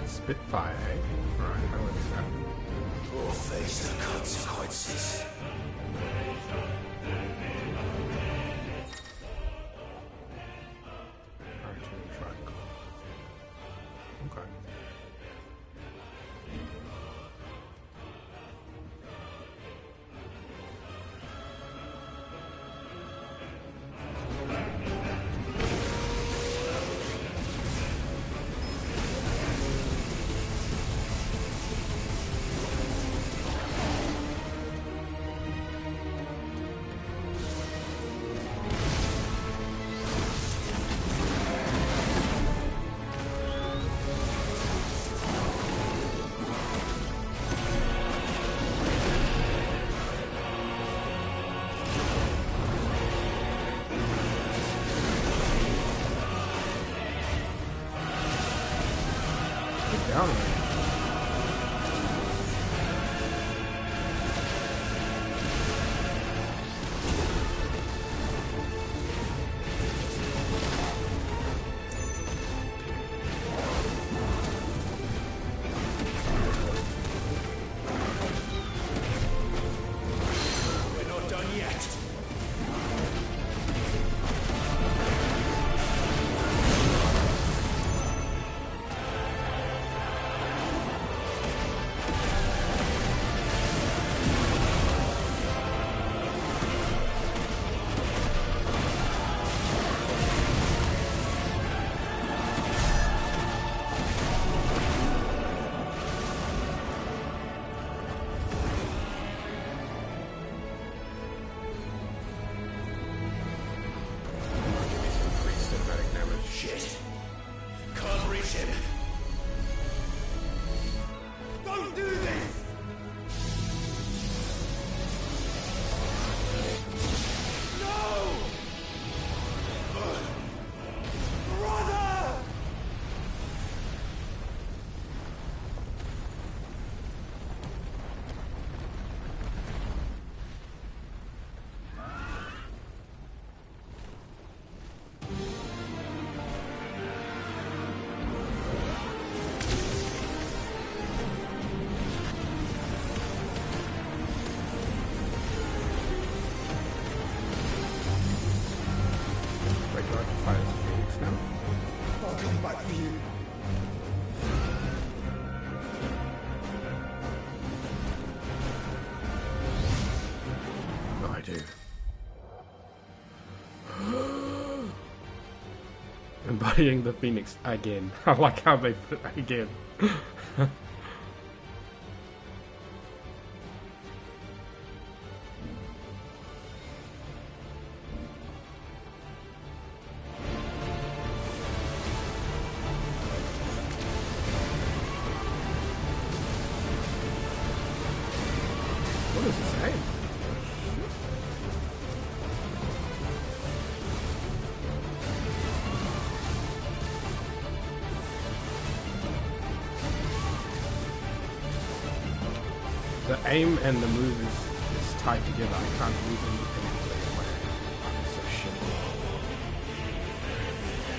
Speaker 1: Spitfire, eh? Alright, I understand.
Speaker 10: Or face the consequences.
Speaker 1: Okay. armor.
Speaker 12: We're not done yet. Shit. Can't reach him. Don't do this! No! Brother!
Speaker 1: Wait, do I have to fight as Phoenix now?
Speaker 12: I'll come back for you.
Speaker 1: No, I do. Embodying the Phoenix again. I like how they put it again. What does it say? The aim and the move is tied together. I can't move independently of my aim. I'm so shit.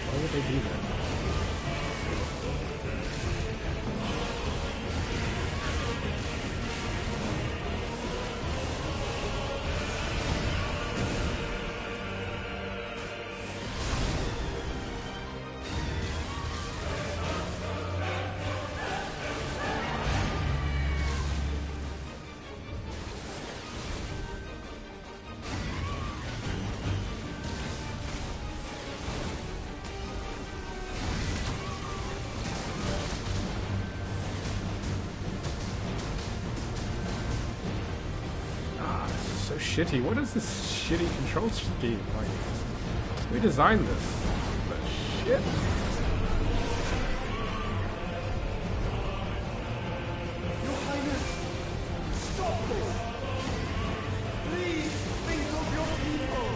Speaker 1: Why would they do that? So shitty. What is this shitty control scheme? Like, who designed this? But shit.
Speaker 12: Your Highness, stop this! Please think of your people!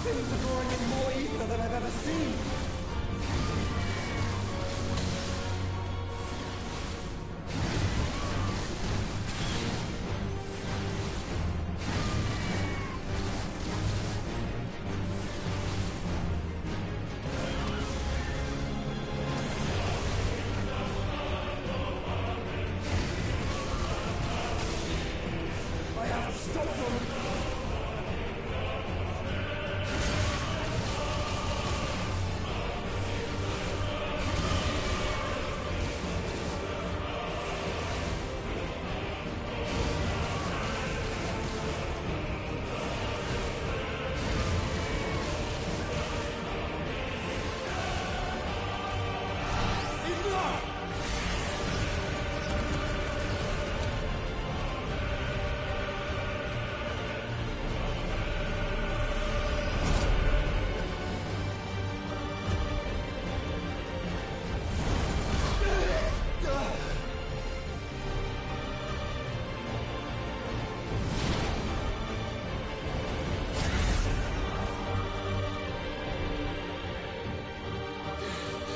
Speaker 8: sins are drawing in more ether than I've ever seen. I have to stop them.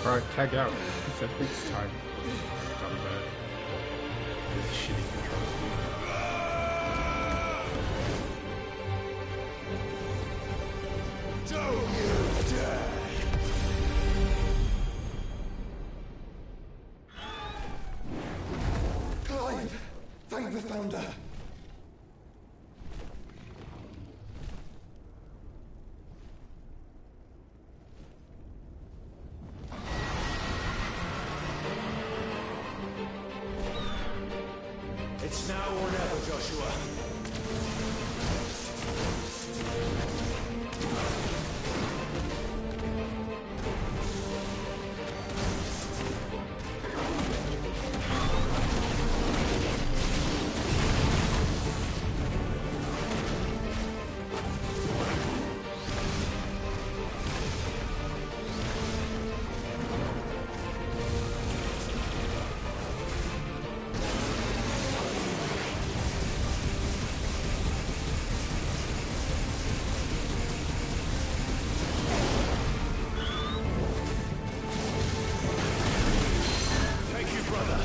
Speaker 1: Right, tag out. It's a big time. Done bad. With shitty controls.
Speaker 8: Don't you dare! Clive! Thank the Founder!
Speaker 12: It's now or never, Joshua. Thank you, brother.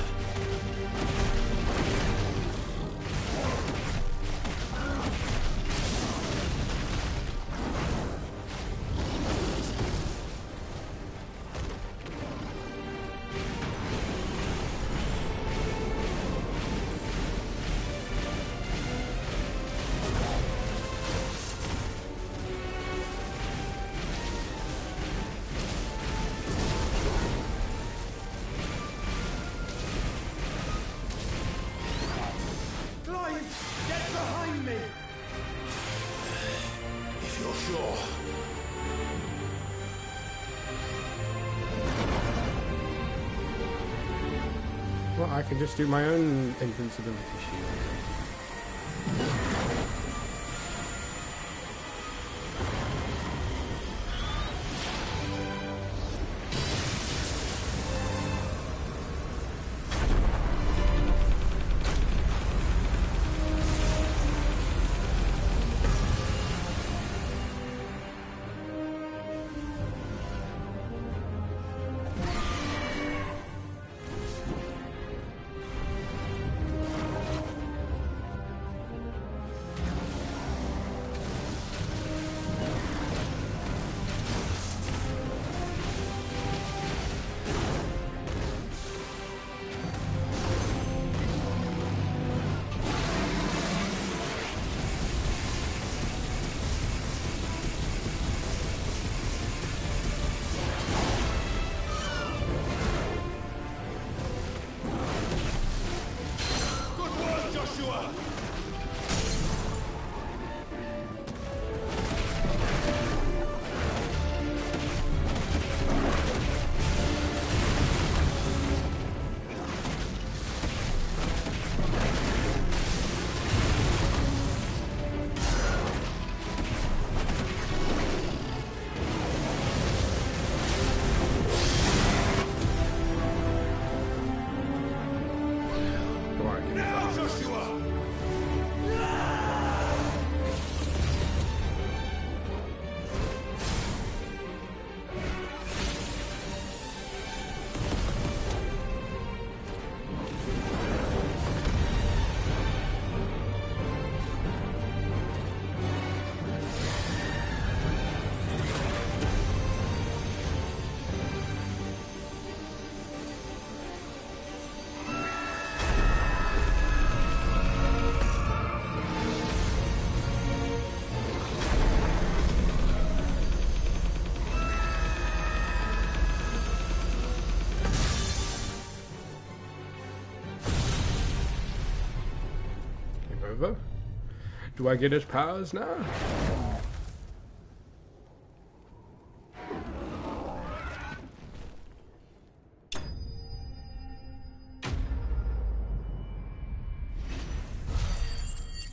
Speaker 8: Clive! Get behind me!
Speaker 12: If you're sure.
Speaker 1: Well, I can just do my own invincibility shield. over. Do I get his powers now?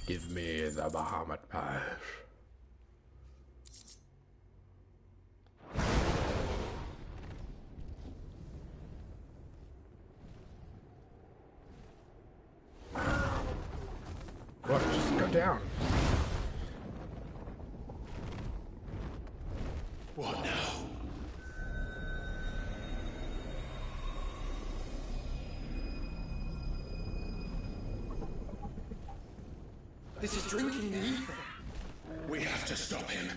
Speaker 1: Give me the Bahamut powers. What? Just go down.
Speaker 4: What now?
Speaker 13: This is drinking the ether.
Speaker 4: We have to stop him.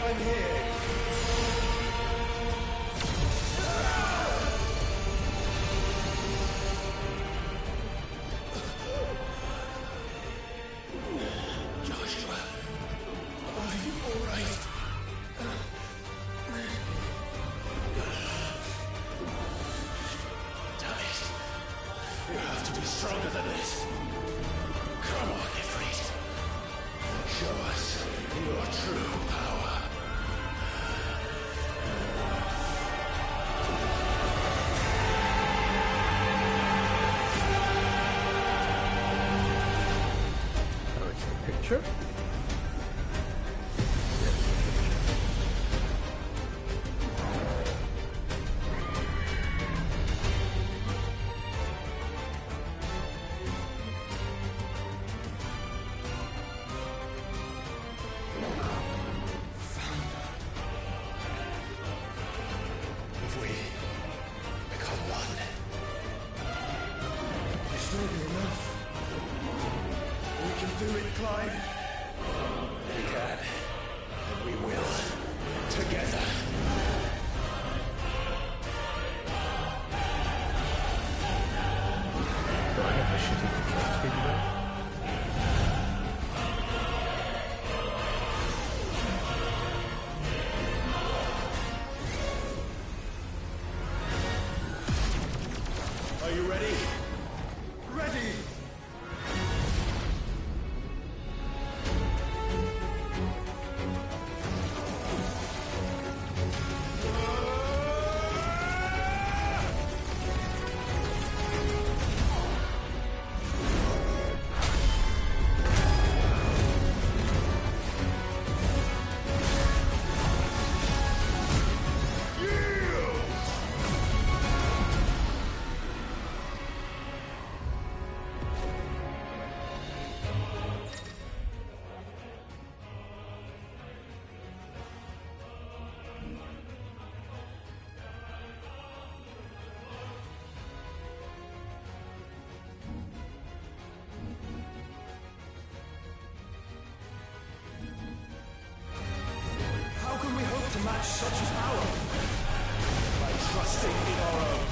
Speaker 13: I'm here.
Speaker 4: Joshua, are you all right? Damn it. You have to be stronger than this. Come on, Ifrit. Show us your true power.
Speaker 1: Oh, it's a picture?
Speaker 4: If we become one,
Speaker 13: This may be enough. We can do it, Clive.
Speaker 4: we can, and we will, together.
Speaker 1: Do I have a shitty picture to give you that?
Speaker 13: Are you ready? Ready! How can we hope to match such power? By trusting in our own.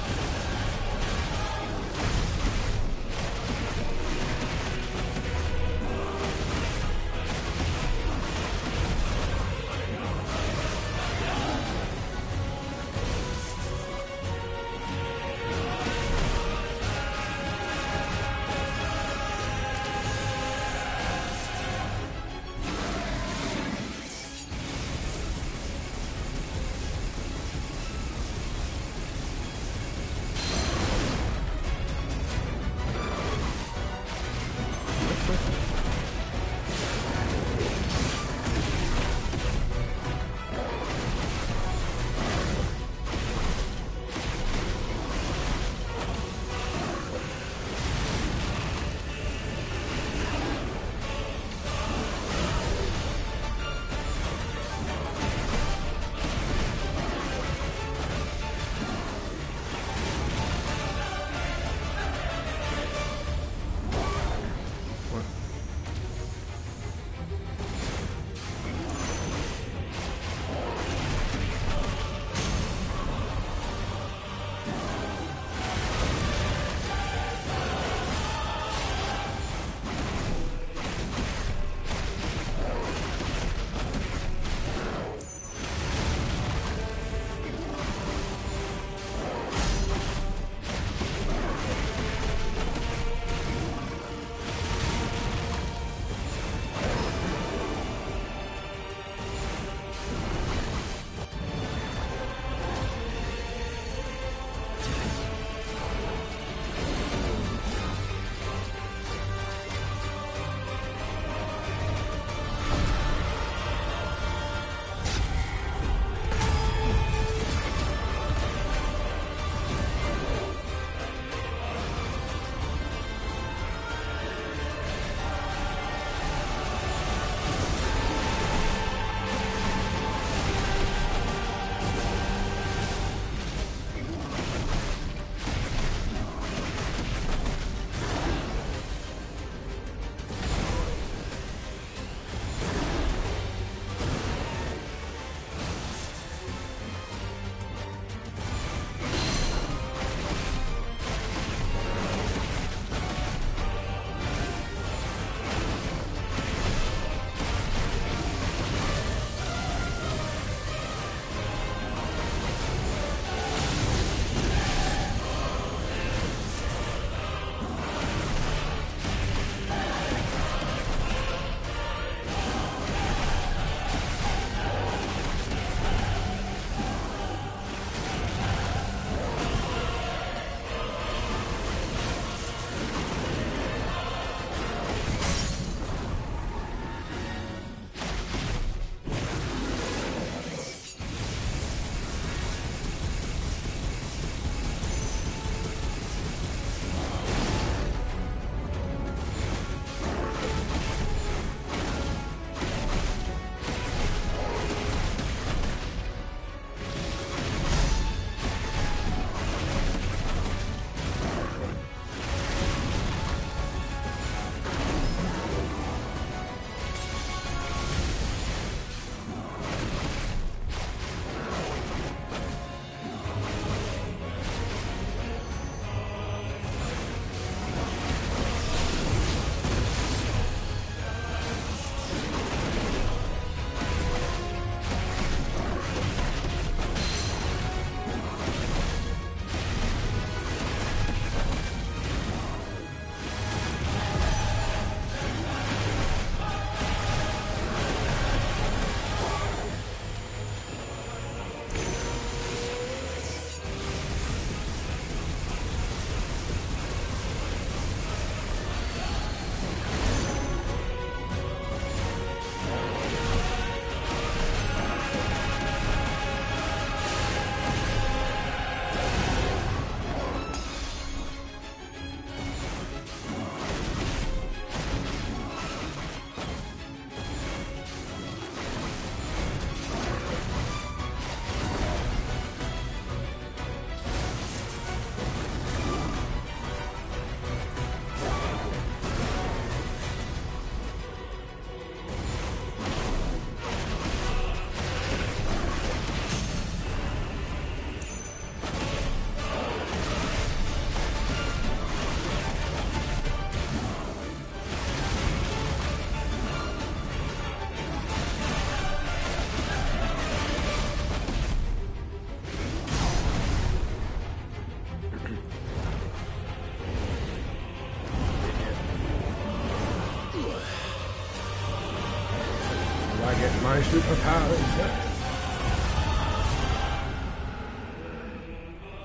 Speaker 1: I get my superpowers.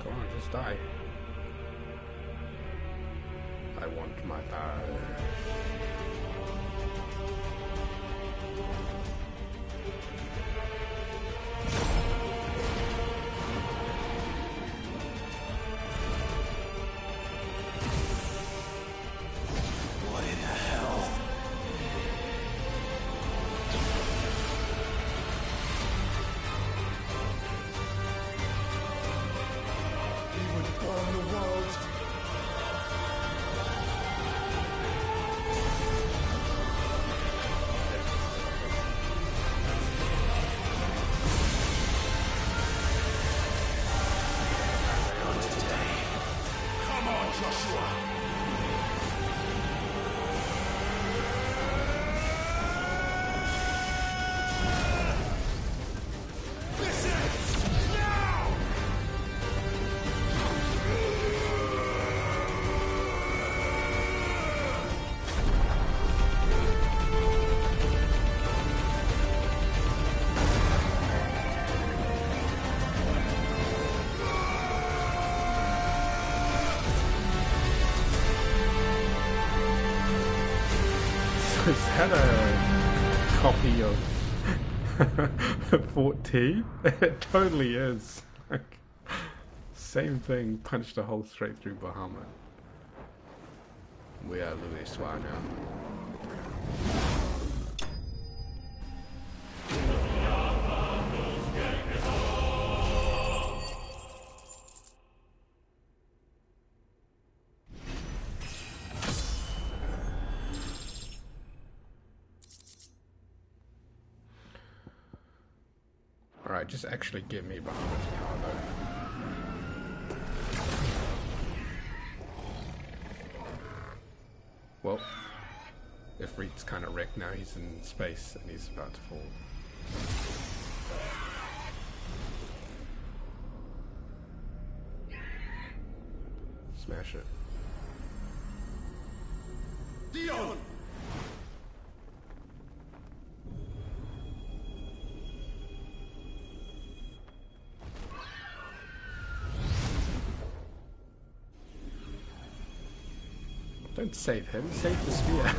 Speaker 1: Come on, just die. I want my powers.
Speaker 13: What in the hell? He would burn the world. Not today. Come on, Joshua.
Speaker 1: Is that a copy of 14? It totally is. Like, same thing, punched a hole straight through Bahamut. We are Louis Soir now. Alright, just actually give me Bahamut's power though. Well, if Reed's kind of wrecked now, he's in space and he's about to fall. Smash it.
Speaker 13: Dion!
Speaker 1: Don't save him, save the spear.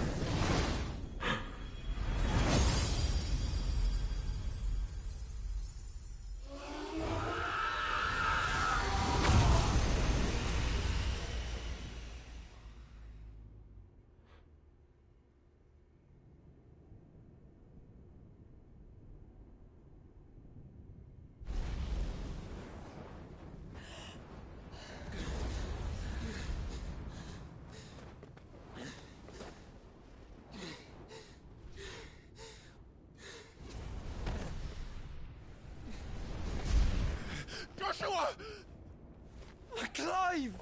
Speaker 13: Joshua! Clive!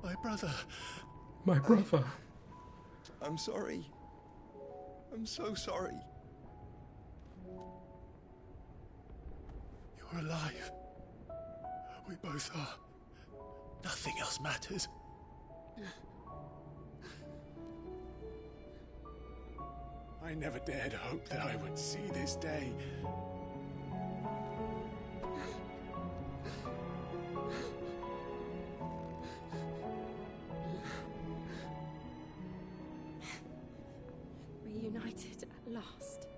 Speaker 13: My brother.
Speaker 1: My brother.
Speaker 8: I'm sorry. I'm so sorry.
Speaker 13: You're alive. We both are. Nothing else matters. I never dared hope that I would see this day.
Speaker 6: Reunited at last.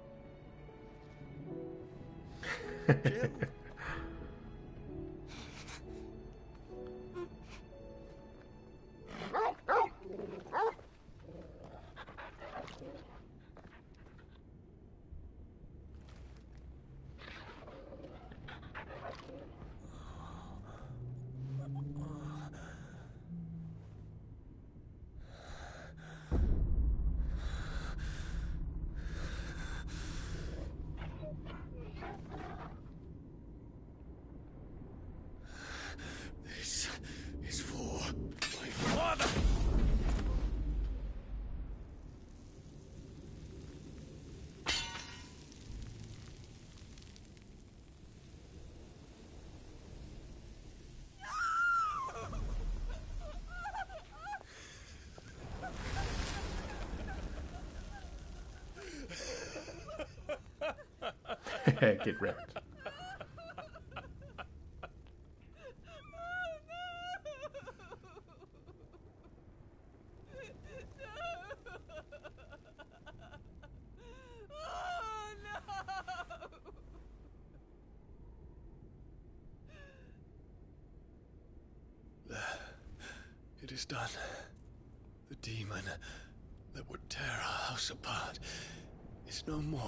Speaker 8: Jim.
Speaker 1: Get wrecked.
Speaker 7: It is done. The demon that would tear our house apart is no more.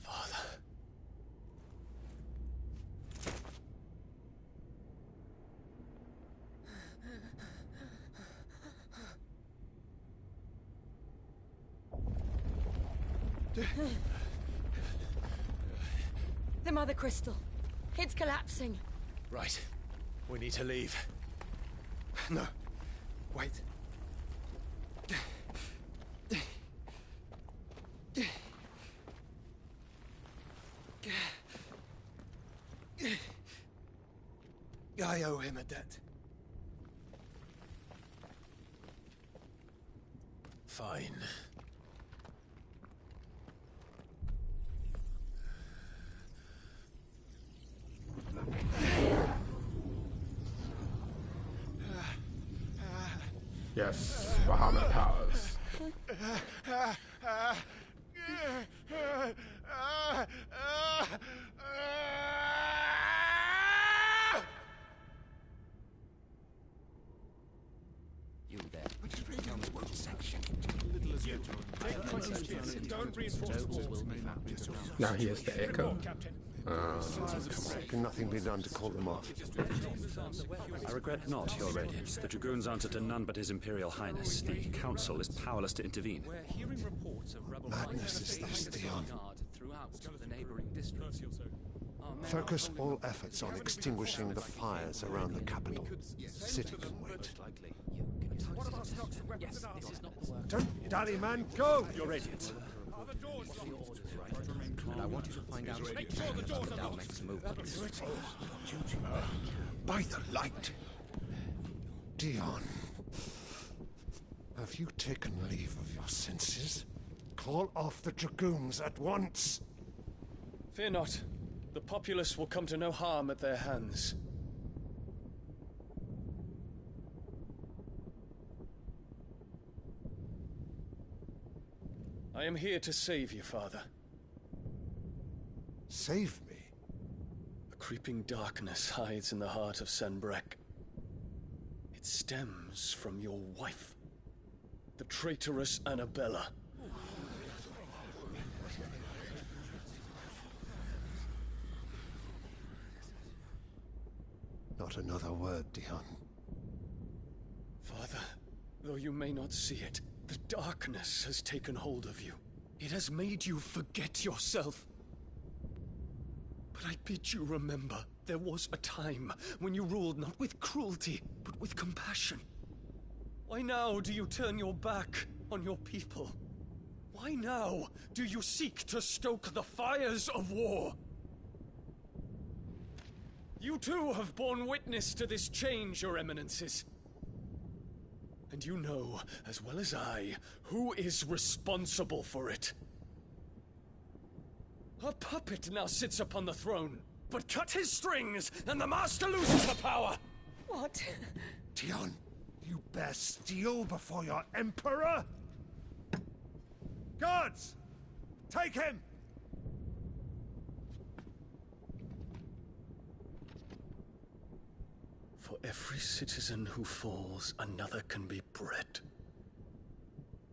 Speaker 7: Father.
Speaker 20: The Mother Crystal. It's collapsing.
Speaker 5: Right. We need to leave.
Speaker 8: No. Wait. I owe him a debt.
Speaker 5: Fine.
Speaker 1: Yes, Bahamut powers.
Speaker 10: You there.
Speaker 13: Don't reinforce the walls.
Speaker 1: Now he has the echo.
Speaker 15: Can nothing be done to call them off?
Speaker 21: I regret not, Your Radiance. The Dragoons answer to none but His Imperial Highness. The Council is powerless to intervene.
Speaker 13: We're hearing reports of rebel
Speaker 15: Madness is this, Dion.
Speaker 13: throughout the neighboring districts.
Speaker 15: Focus all efforts on extinguishing the fires around the capital. City can wait. Don't dally, man, go!
Speaker 21: Your Radiance.
Speaker 10: And I want you to find out if you can about the Dalmec's movements.
Speaker 15: By the light! Dion, have you taken leave of your senses? Call off the Dragoons at once!
Speaker 7: Fear not. The populace will come to no harm at their hands. I am here to save you, Father.
Speaker 15: Save me?
Speaker 7: A creeping darkness hides in the heart of Senbrek. It stems from your wife, the traitorous Annabella.
Speaker 15: Not another word, Dion.
Speaker 7: Father, though you may not see it, the darkness has taken hold of you. It has made you forget yourself. But I bid you remember, there was a time when you ruled not with cruelty, but with compassion. Why now do you turn your back on your people? Why now do you seek to stoke the fires of war? You too have borne witness to this change, Your Eminences. And you know, as well as I, who is responsible for it. A puppet now sits upon the throne, but cut his strings, and the Master loses the power!
Speaker 20: What?
Speaker 15: Dion, you bear steel before your Emperor? Guards! Take him!
Speaker 7: For every citizen who falls, another can be bred.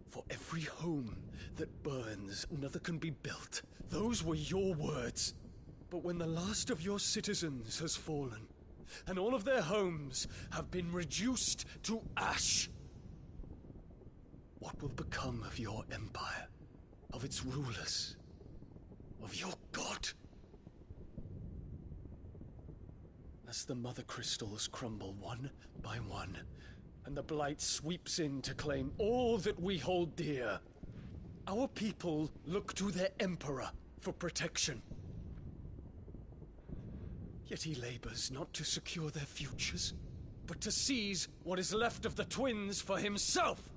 Speaker 7: For every home that burns, another can be built. Those were your words. But when the last of your citizens has fallen, and all of their homes have been reduced to ash, what will become of your empire, of its rulers, of your god? As the Mother Crystals crumble one by one, and the Blight sweeps in to claim all that we hold dear, our people look to their Emperor for protection. Yet he labors not to secure their futures, but to seize what is left of the twins for himself.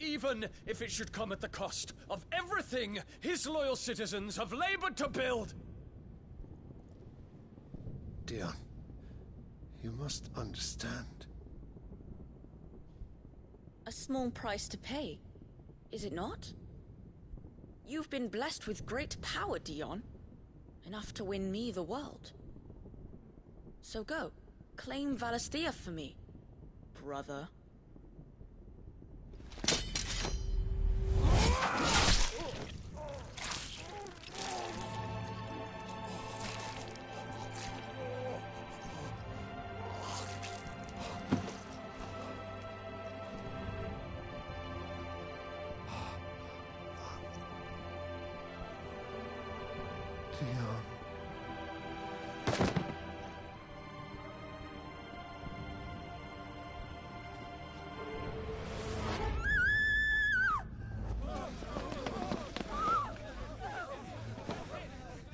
Speaker 7: even if it should come at the cost of everything his loyal citizens have labored to build.
Speaker 15: Dion, you must understand.
Speaker 11: A small price to pay, is it not? You've been blessed with great power, Dion. Enough to win me the world. So go, claim Valisthea for me, brother.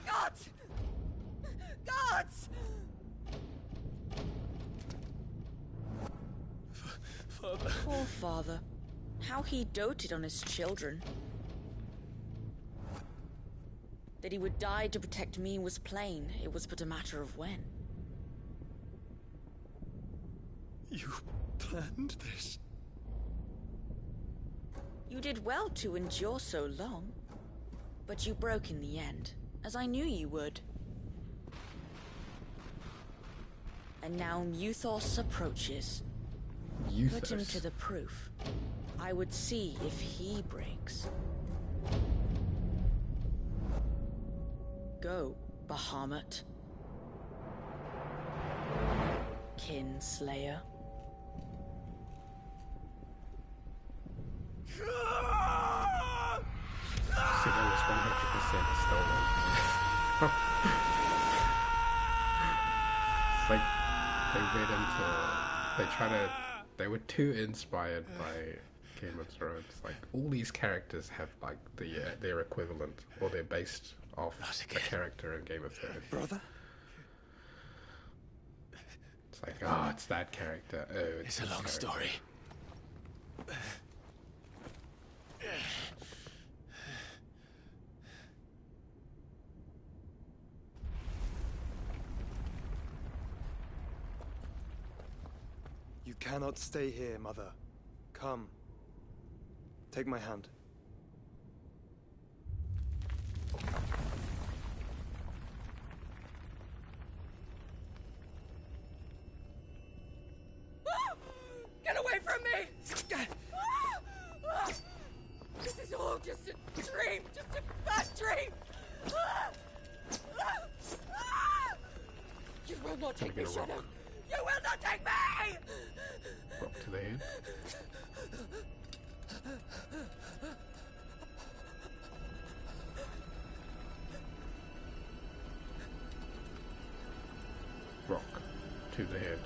Speaker 11: Gods! Gods!
Speaker 7: Father.
Speaker 11: Poor father. How he doted on his children. That he would die to protect me was plain. It was but a matter of when.
Speaker 7: You planned this?
Speaker 11: You did well to endure so long. But you broke in the end, as I knew you would. And now Muthos approaches. Put him to the proof. I would see if he breaks. Go, Bahamut. Kinslayer.
Speaker 1: See, that was 100% stolen. It's like they were too inspired by Game of Thrones. Like, all these characters have like their equivalent, or they're based off a character in Game of Thrones.
Speaker 8: Brother?
Speaker 1: It's like, oh, it's that character. Oh,
Speaker 5: It's a long story.
Speaker 8: You cannot stay here, Mother. Come. Take my hand.
Speaker 11: Get away from me! This is all just a dream, just a bad dream! You will not take me, Shadow! You will not take me!
Speaker 1: Rock to the head. Rock to the head.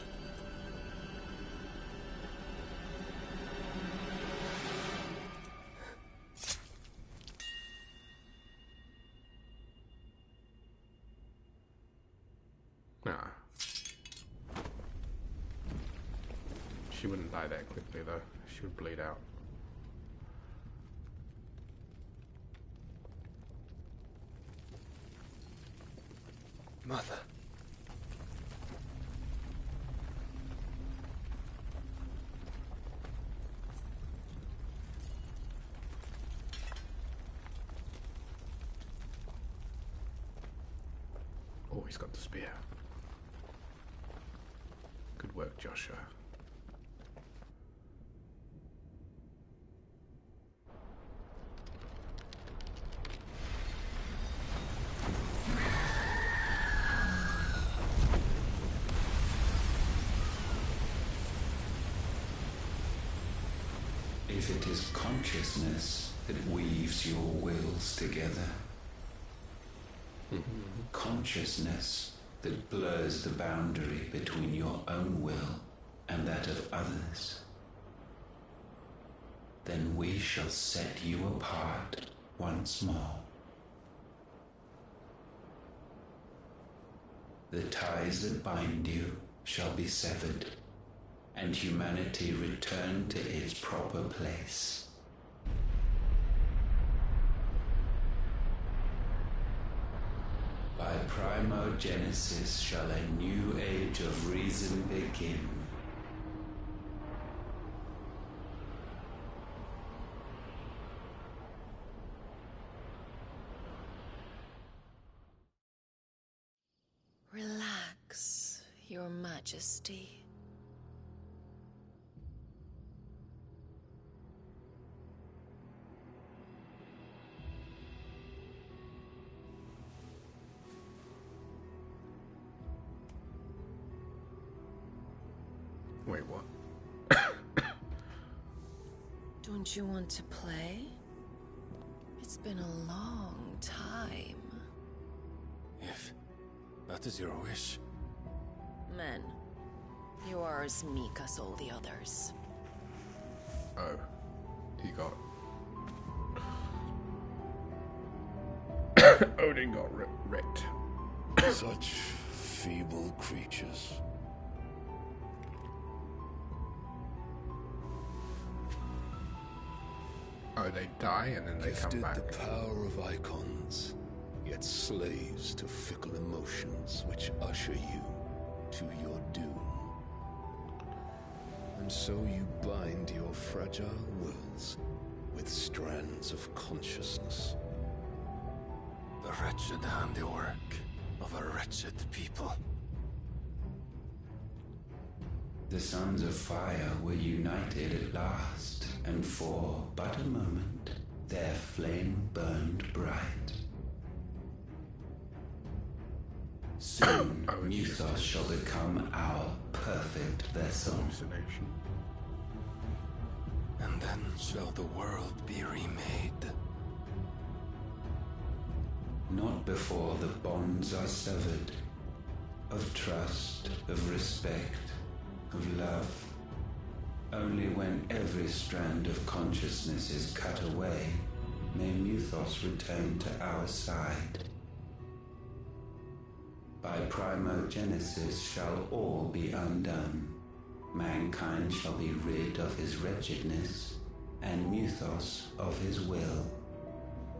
Speaker 1: Nah. She wouldn't die that quickly though. She would bleed out.
Speaker 8: Mother.
Speaker 1: Oh, he's got the spear. Good work, Joshua.
Speaker 10: If it is consciousness that weaves your wills together, consciousness that blurs the boundary between your own will and that of others, then we shall set you apart once more. The ties that bind you shall be severed, and humanity return to its proper place. Primogenesis shall a new age of reason begin.
Speaker 9: Relax, Your Majesty.
Speaker 1: Wait, what?
Speaker 9: Don't you want to play? It's been a long time.
Speaker 7: If that is your wish.
Speaker 9: Men, you are as meek as all the others.
Speaker 1: Oh, he got... Odin got wrecked.
Speaker 17: Such feeble creatures.
Speaker 1: Oh, they die and then they come back.
Speaker 17: Gifted the power of icons, yet slaves to fickle emotions which usher you to your doom. And so you bind your fragile wills with strands of consciousness.
Speaker 7: The wretched handiwork of a wretched people.
Speaker 10: The sons of fire were united at last, and for but a moment their flame burned bright. Soon Mythos shall become our perfect vessel.
Speaker 7: And then shall the world be remade.
Speaker 10: Not before the bonds are severed, of trust, of respect, of love. Only when every strand of consciousness is cut away, may Mythos return to our side. By primogenesis shall all be undone. Mankind shall be rid of his wretchedness, and Mythos of his will.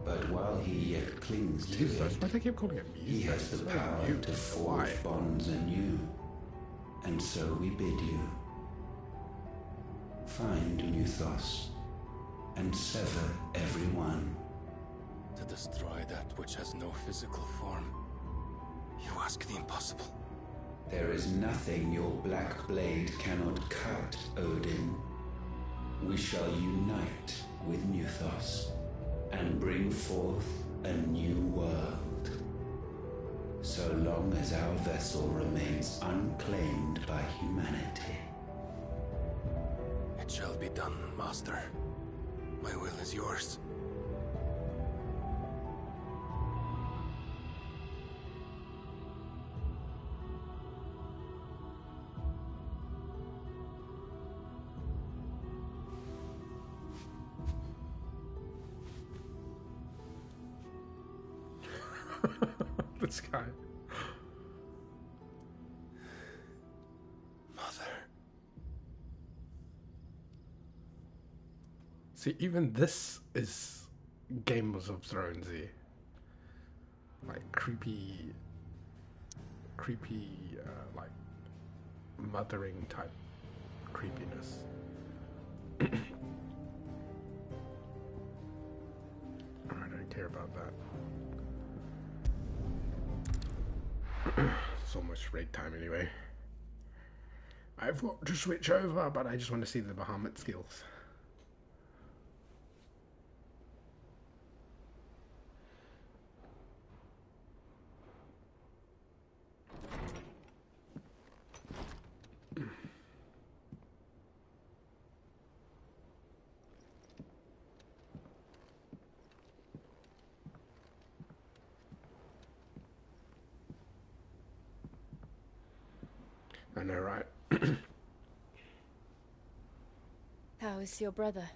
Speaker 10: But while he yet clings to it,
Speaker 1: Why do they keep calling it
Speaker 10: he has the power to forge bonds anew. And so we bid you, find Mythos, and sever every one.
Speaker 7: To destroy that which has no physical form, you ask the impossible.
Speaker 10: There is nothing your black blade cannot cut, Odin. We shall unite with Mythos, and bring forth a new world. So long as our vessel remains unclaimed by humanity.
Speaker 7: It shall be done, Master. My will is yours.
Speaker 1: This guy.
Speaker 7: Mother.
Speaker 1: See, even this is Game of Thronesy. Like creepy, like mothering type creepiness. I don't care about that. It's almost raid time anyway. I've got to switch over, but I just want to see the Bahamut skills. I know, right?
Speaker 6: How is your brother?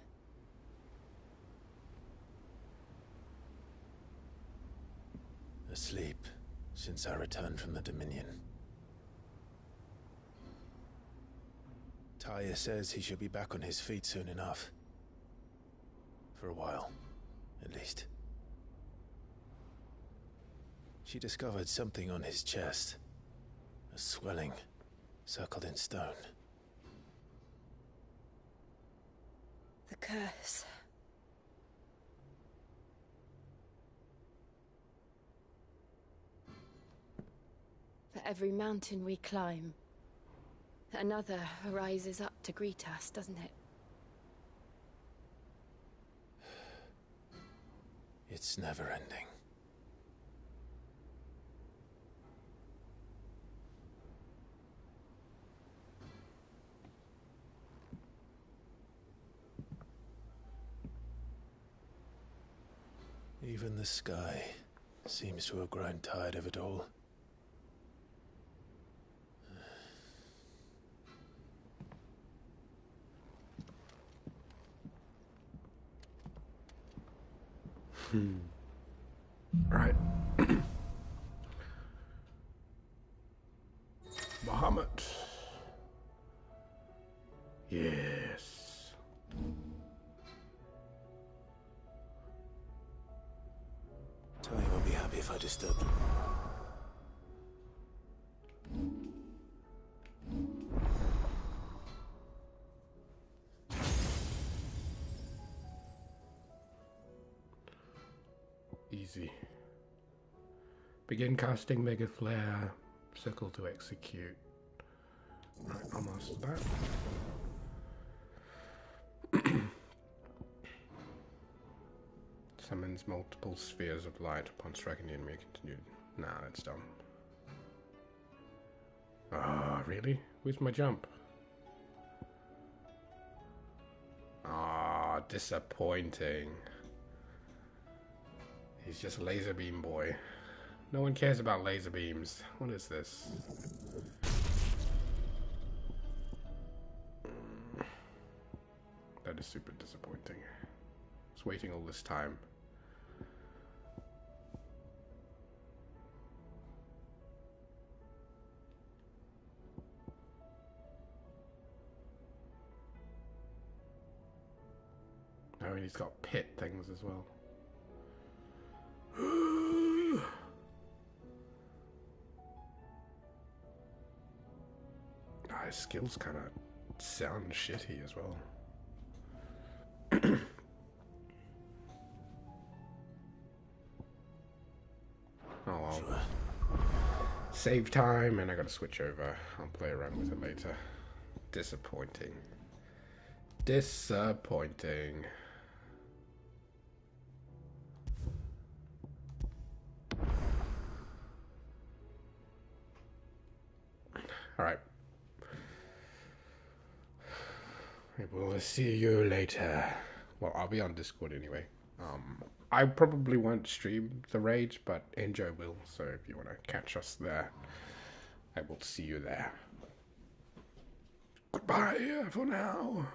Speaker 4: Asleep since I returned from the Dominion. Tyre says he should be back on his feet soon enough. For a while, at least. She discovered something on his chest. A swelling, circled in stone.
Speaker 6: The curse. For every mountain we climb, another rises up to greet us, doesn't it?
Speaker 4: It's never ending. Even the sky seems to have grown tired of it all.
Speaker 1: Right. Bahamut. Yes.
Speaker 4: Tony won't be happy if I disturb him.
Speaker 1: Easy. Begin casting Mega Flare. Circle to execute. Right, I'll master that. Summons multiple spheres of light upon striking the enemy. Continued. Nah, that's dumb. Ah, really? Where's my jump? Ah, disappointing. He's just laser beam boy. No one cares about laser beams. What is this? That is super disappointing. I was waiting all this time. Oh, and he's got pit things as well. His skills kind of sound shitty as well. Oh well. Save time, and I gotta switch over. I'll play around with it later. Disappointing. Disappointing. Alright. We'll see you later. Well, I'll be on Discord anyway. I probably won't stream the Rage, but Enjo will, so if you want to catch us there, I will see you there. Goodbye for now.